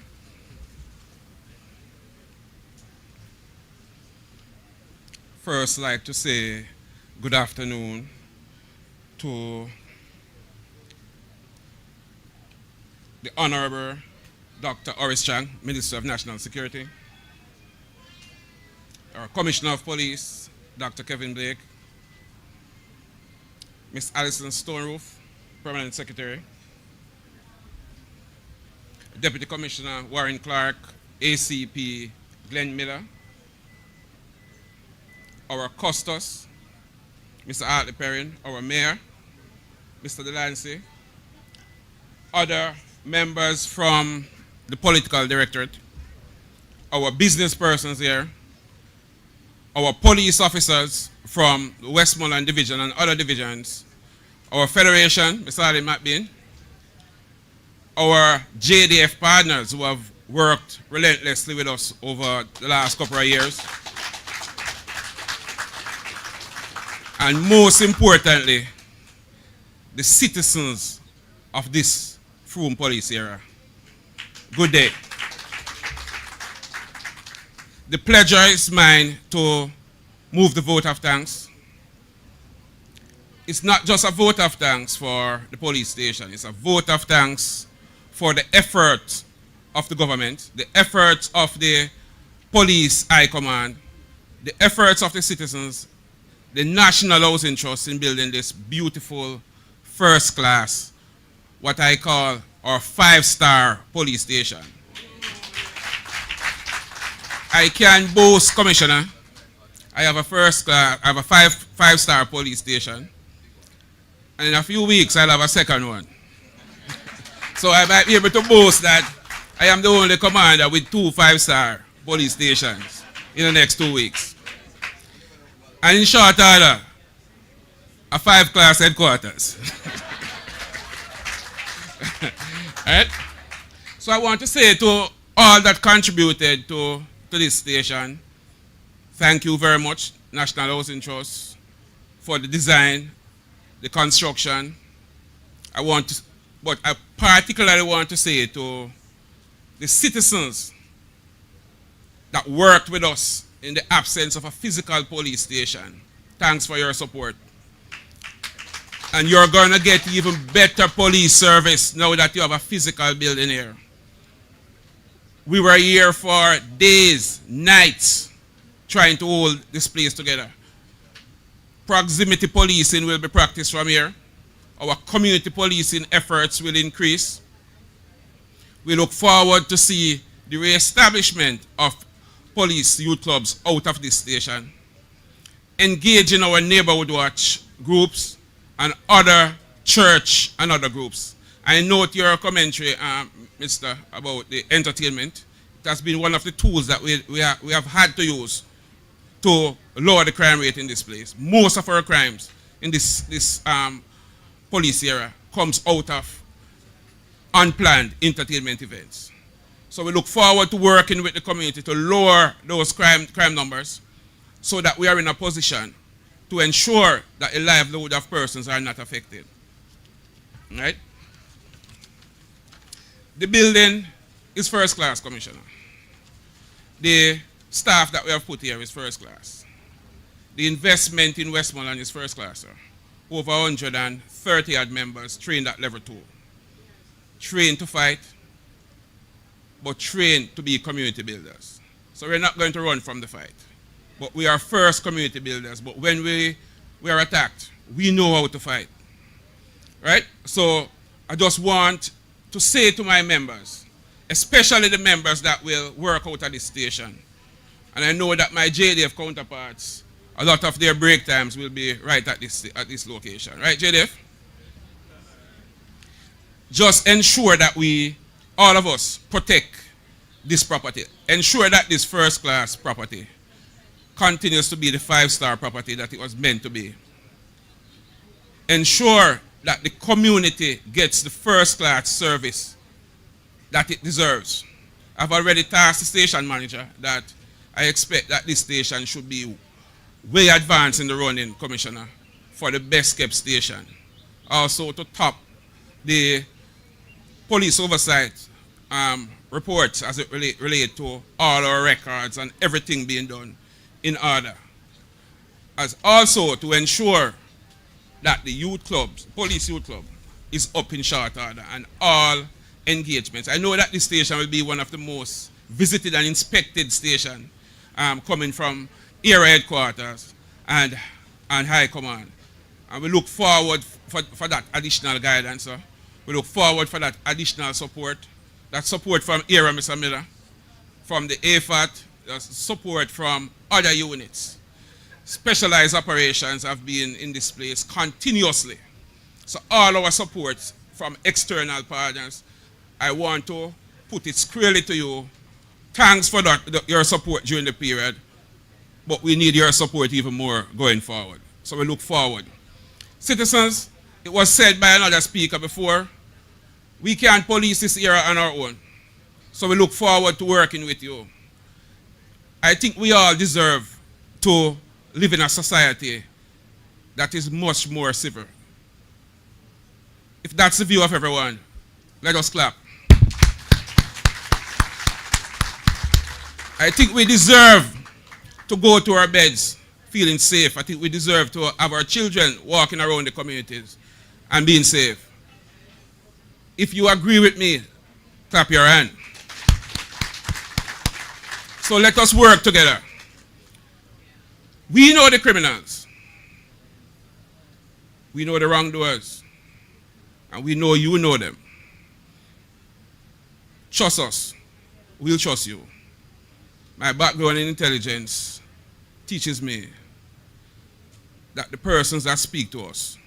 First, I'd like to say good afternoon to the Honorable Dr. Horace Chang, Minister of National Security, our Commissioner of Police, Dr. Kevin Blake, Ms. Alison Stoneroof, Permanent Secretary, Deputy Commissioner Warren Clark, ACP Glenn Miller, our Custos, Mr. Hartley Perrin, our Mayor, Mr. Delancey, other members from the Political Directorate, our business persons here, our police officers from the Westmoreland Division and other divisions, our Federation, Mr. Ali McBean, our JDF partners who have worked relentlessly with us over the last couple of years, and most importantly, the citizens of this Frome police area. Good day. The pleasure is mine to move the vote of thanks. It's not just a vote of thanks for the police station, it's a vote of thanks for the effort of the government, the efforts of the police high command, the efforts of the citizens, the National Housing Trust in building this beautiful first class, what I call our 5-star police station. I can boast, Commissioner, I have a five-star police station, and in a few weeks I'll have a second one. So I might be able to boast that I am the only commander with 2 5-star police stations in the next 2 weeks. And in short order, a 5-class headquarters. Right? So I want to say to all that contributed to this station, thank you very much, National Housing Trust, for the design, the construction. But I particularly want to say to the citizens that worked with us in the absence of a physical police station, thanks for your support. And you're going to get even better police service now that you have a physical building here. We were here for days, nights, trying to hold this place together. Proximity policing will be practiced from here. Our community policing efforts will increase. We look forward to see the re-establishment of police youth clubs out of this station. Engaging our neighborhood watch groups and other church and other groups. I note your commentary, Mr., about the entertainment. It has been one of the tools that we have had to use to lower the crime rate in this place. Most of our crimes in this police area comes out of unplanned entertainment events. So we look forward to working with the community to lower those crime numbers so that we are in a position to ensure that the livelihood of persons are not affected. Right? The building is first class, Commissioner. The staff that we have put here is first class. The investment in Westmoreland is first class, sir. Over 130 odd members trained at level 2. Trained to fight, but trained to be community builders. So we're not going to run from the fight. But we are first community builders. But when we are attacked, we know how to fight. Right? So I just want to say to my members, especially the members that will work out at this station, and I know that my JDF counterparts, a lot of their break times will be right at this location. Right, JDF? Just ensure that all of us, protect this property. Ensure that this first class property continues to be the 5-star property that it was meant to be. Ensure that the community gets the first class service that it deserves. I've already tasked the station manager that I expect that this station should be way advanced in the running, Commissioner, for the best kept station. Also to top the police oversight reports as it relate to all our records and everything being done in order. As also to ensure that the youth clubs, police youth club, is up in short order and all engagements. I know that this station will be one of the most visited and inspected stations coming from area headquarters and high command. And we look forward for that additional guidance, sir. We look forward for that additional support. That support from area, Mr. Miller, from the AFAT, support from other units. Specialized operations have been in this place continuously. So all our support from external partners, I want to put it squarely to you. Thanks for your support during the period. but we need your support even more going forward. So we look forward. Citizens, it was said by another speaker before, we can't police this era on our own. So we look forward to working with you. I think we all deserve to live in a society that is much more civil. If that's the view of everyone, let us clap. I think we deserve to go to our beds feeling safe. I think we deserve to have our children walking around the communities and being safe. If you agree with me, clap your hand. So let us work together. We know the criminals. We know the wrongdoers. And we know you know them. Trust us. We'll trust you. My background in intelligence teaches me that the persons that speak to us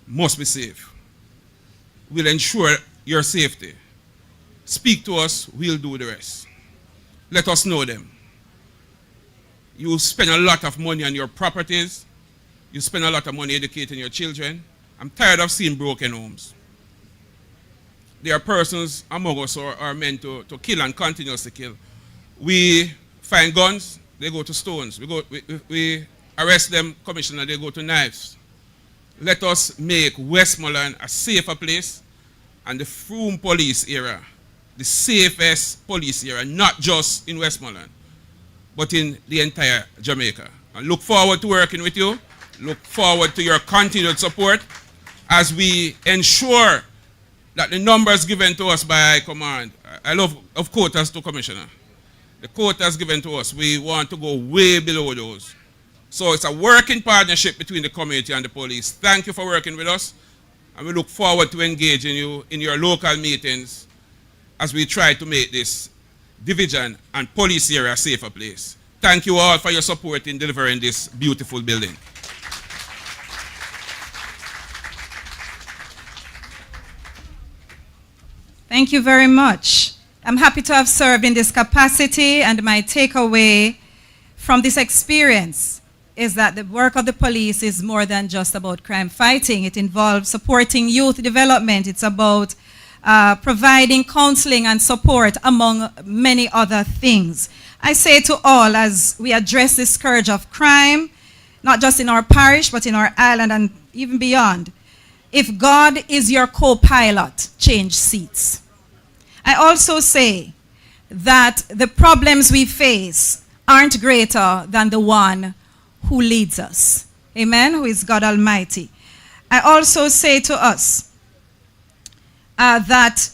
must be safe. We'll ensure your safety. Speak to us, we'll do the rest. Let us know them. You spend a lot of money on your properties. You spend a lot of money educating your children. I'm tired of seeing broken homes. There are persons among us who are meant to kill and continuously kill. We find guns, they go to stones. We arrest them, Commissioner, they go to knives. Let us make Westmoreland a safer place and the Frome police area the safest police area, not just in Westmoreland, but in the entire Jamaica. I look forward to working with you. Look forward to your continued support as we ensure that the numbers given to us by High Command, I love of quotas to Commissioner. The quotas given to us, we want to go way below those. So it's a working partnership between the community and the police. Thank you for working with us, and we look forward to engaging you in your local meetings as we try to make this division and police area a safer place. Thank you all for your support in delivering this beautiful building. Thank you very much. I'm happy to have served in this capacity, and my takeaway from this experience is that the work of the police is more than just about crime fighting. It involves supporting youth development. It's about providing counseling and support, among many other things. I say to all, as we address the scourge of crime, not just in our parish, but in our island and even beyond, if God is your co-pilot, change seats. I also say that the problems we face aren't greater than the one who leads us. Amen? Who is God Almighty. I also say to us that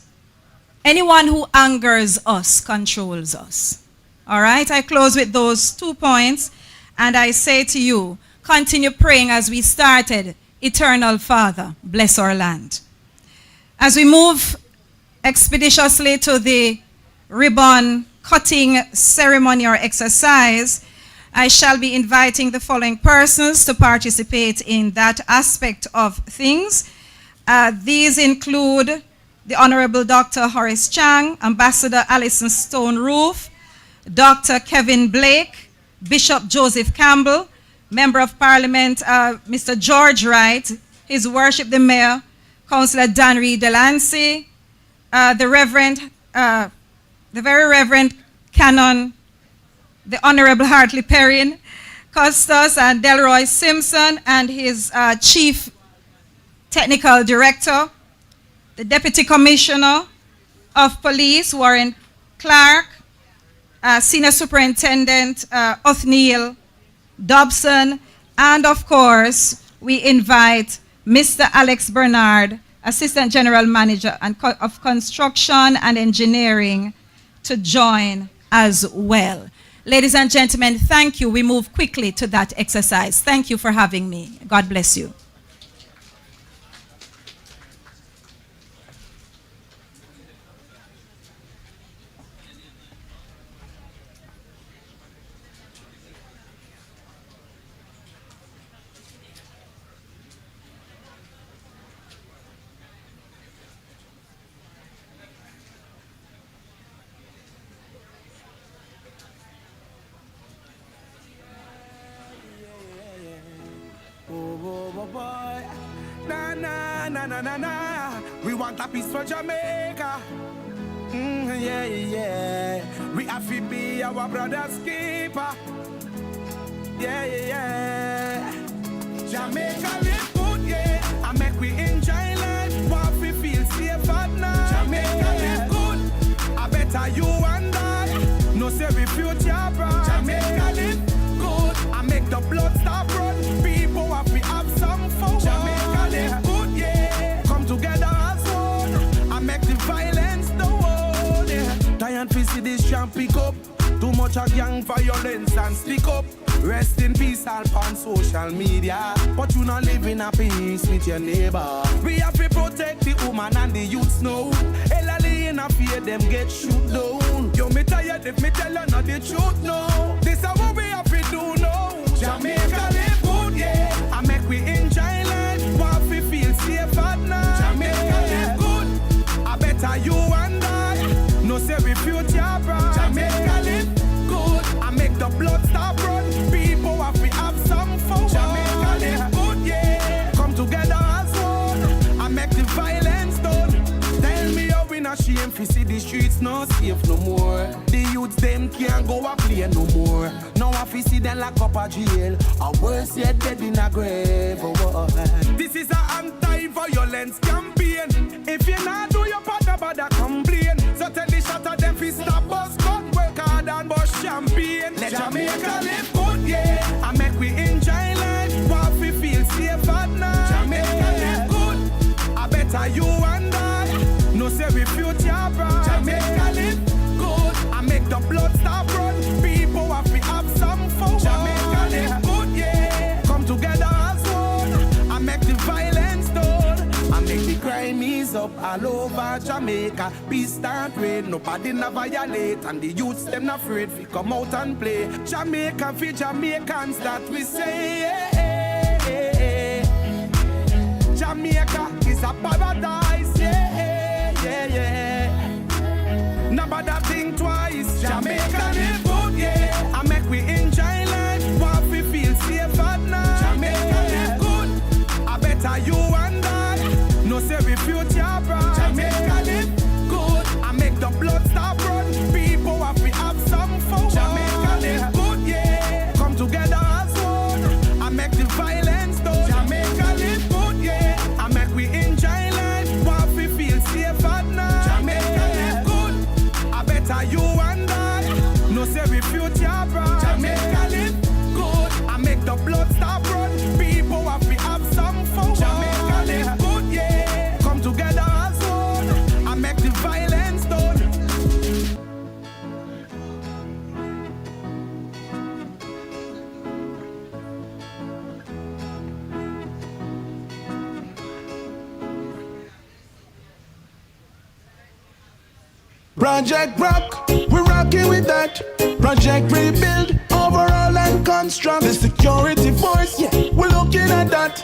anyone who angers us controls us. All right? I close with those 2 points, and I say to you, continue praying as we started. Eternal Father, bless our land. As we move expeditiously to the ribbon cutting ceremony or exercise, I shall be inviting the following persons to participate in that aspect of things. These include the Honorable Dr. Horace Chang, Ambassador Alison Stone-Roof, Dr. Kevin Blake, Bishop Joseph Campbell, Member of Parliament Mr. George Wright, His Worship the Mayor, Councillor Danry Delancey, the very Reverend Canon, the Honorable Hartley Perrin, Custos and Delroy Simpson, and his Chief Technical Director, the Deputy Commissioner of Police, Warren Clark, Senior Superintendent Othniel Dobson, and of course, we invite Mr. Alex Bernard, Assistant General Manager of Construction and Engineering, to join as well. Ladies and gentlemen, thank you. We move quickly to that exercise. Thank you for having me. God bless you. boy. Na na na na na na. We want a peace for Jamaica. Yeah, yeah. We have to be our brother's keeper. Yeah, yeah. Jamaica live good, yeah. I make we enjoy life. What we feel safe at night. Jamaica live good. I better you and I. No say we future bright. Jamaica live good. I make the blood stop run. People have to have some fun. Jamaica live good, yeah. Come together as one. I make the violence the one, yeah. Tired to see this champ pick up. Too much of gang violence and stick up. Rest in peace all on social media. But you not living a peace with your neighbor. We have to protect the woman and the youths now. Elderly in a fear them get shoot down. Yo, me tired if me tell you not the truth now. This is what we have to do now. Jamaica live good, yeah. I make we enjoy life. What we feel safe at night. Jamaica live good. I better you and I. No say we future bright. Jamaica live good. I make the blood stop run. People have to have some fun. Jamaica live good, yeah. Come together as one. I make the violence done. Tell me how we not shame fi see the streets no safe no more. The youths them can't go a play no more. Now I fi see them lock up a jail. Or worse yet dead in a grave. Oh. This is a anti-violence campaign. If you not do your part, nobody complain. So tell the shot of them fi stop us, cut work hard and bust champagne. Let Jamaica live good, yeah. I make we enjoy life. What we feel safe at night. Jamaica live good. I better you and I. No say we future bright. Jamaica live good. I make the blood stop run. People have to have some fun. Jamaica live good, yeah. Come together as one. I make the violence done. I make the crime ease up all over Jamaica. Peace start reign, nobody not violate. And the youths them not afraid fi come out and play. Jamaica for Jamaicans that we say. Jamaica is a paradise, yeah. Nobody think twice. Jamaica live good, yeah. I make we enjoy life. What we feel safe at night. Jamaica live good. I better you and I. No say we future bright. Jamaica live good. I make the blood stop run. People have to have some fun. Jamaica live good, yeah. Come together as one. I make the violence done. Jamaica live good, yeah. I make we enjoy life. What we feel safe at night. Jamaica live good. I better you and I. No say we future bright. Jamaica live good. I make the blood stop run. People have to have some fun. Jamaica live good, yeah. Come together as one. I make the violence done. Project Rock, we're rocking with that. Project Rebuild, overall and construct. The security force, yeah, we're looking at that.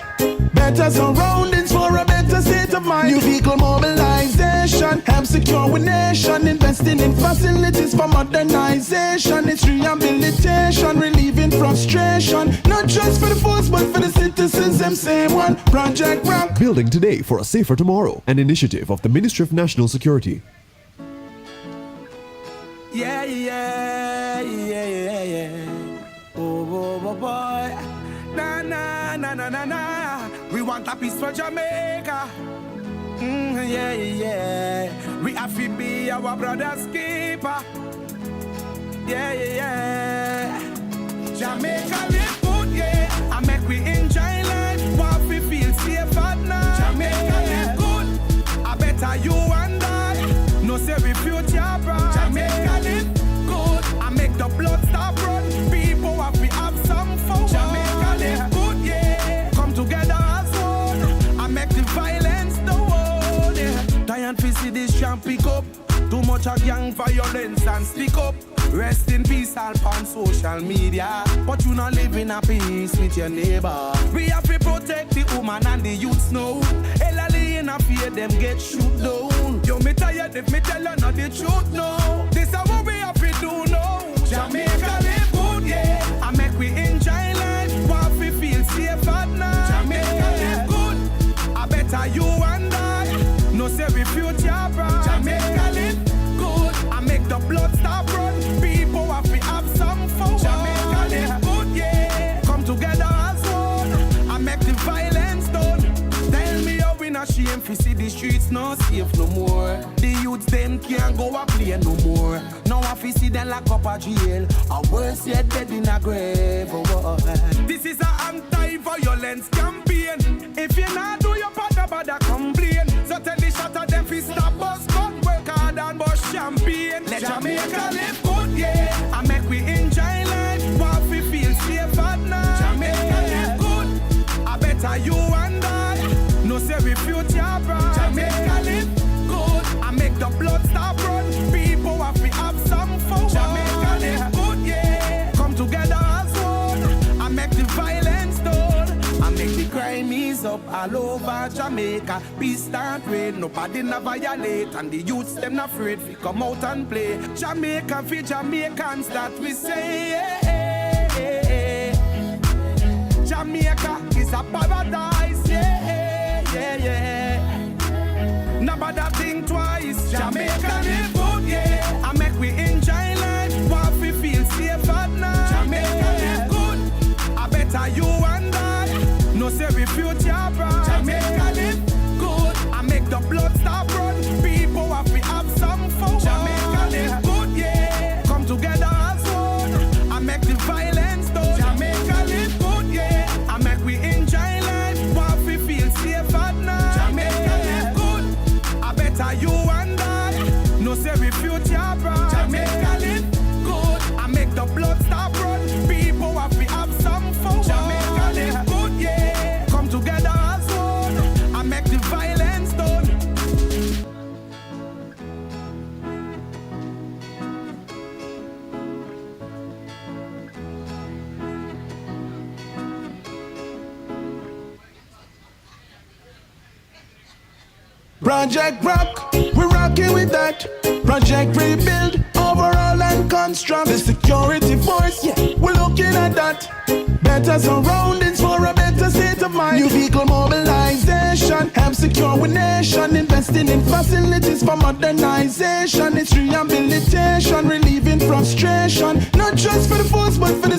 Better surroundings for a better state of mind. New vehicle mobilization, help secure our nation. Investing in facilities for modernization. It's rehabilitation, relieving frustration. Not just for the force, but for the citizens, them same one. Project Rock. Building today for a safer tomorrow, an initiative of the Ministry of National Security. Yeah. Oh, boy. Na. We want a peace for Jamaica. Yeah. We have to be our brother's keeper. Yeah. Jamaica live good, yeah. I make we enjoy life. What we feel safe at night. Jamaica live good. I better you and I. No say we future bright. Jamaica live good. I make the blood stop run. People have to have some fun. Jamaica live good, yeah. Come together as one. I make the violence the one, yeah. Tired to see this champ pick up. Too much of gang violence and stick up. Rest in peace all on social media. But you not living a peace with your neighbor. We have to protect the woman and the youths now. Elderly in a fear them get shoot down. Yo, me tired if me tell you not the truth now. This is what we have to do now. Jamaica live good, yeah. I make we enjoy life. What we feel safe at night. Jamaica ashamed fi see the streets no safe no more. The youths them can't go a play no more. Now I fi see them lock up a jail. A worse yet dead in a grave. Oh. This is a anti-violence campaign. If you not do your part, bother complain. So tell the shot of them fi stop us, gun work hard and bust champagne. Let Jamaica live good, yeah. I make we enjoy life, while we feel safe at night. Jamaica live good, I better you and I. No say we future bright. Jamaica live good, I make the blood stop run. People have to have some fun. Jamaica live good, yeah. Come together as one. I make the violence done. I make the crime ease up all over Jamaica. Peace start reign, nobody na violate. And the youths them not afraid fi come out and play. Jamaica for Jamaicans that we say. Jamaica is a paradise, yeah. Nobody think twice. Jamaica live good, yeah. I make we enjoy life, while we feel safe at night. Jamaica live good, I better you and I. No say we future bright. Jamaica live good, I make the blood stop run. People have to have some fun. Jamaica live good, yeah. Come together as one. I make the violence done. Jamaica live good, yeah. I make we enjoy life, while we feel safe at night. Jamaica live good, I better you and I. No say we future bright. Jamaica live good, I make the blood stop run. People have to have some fun. Jamaica live good, yeah. Come together as one. I make the violence done. Project Rock, we're rocking with that. Project Rebuild, overall and construct. The security force, yeah, we're looking at that. Better surroundings for a better state of mind. New vehicle mobilization, help secure our nation. Investing in facilities for modernization. It's rehabilitation, relieving frustration. Not just for the force, but for the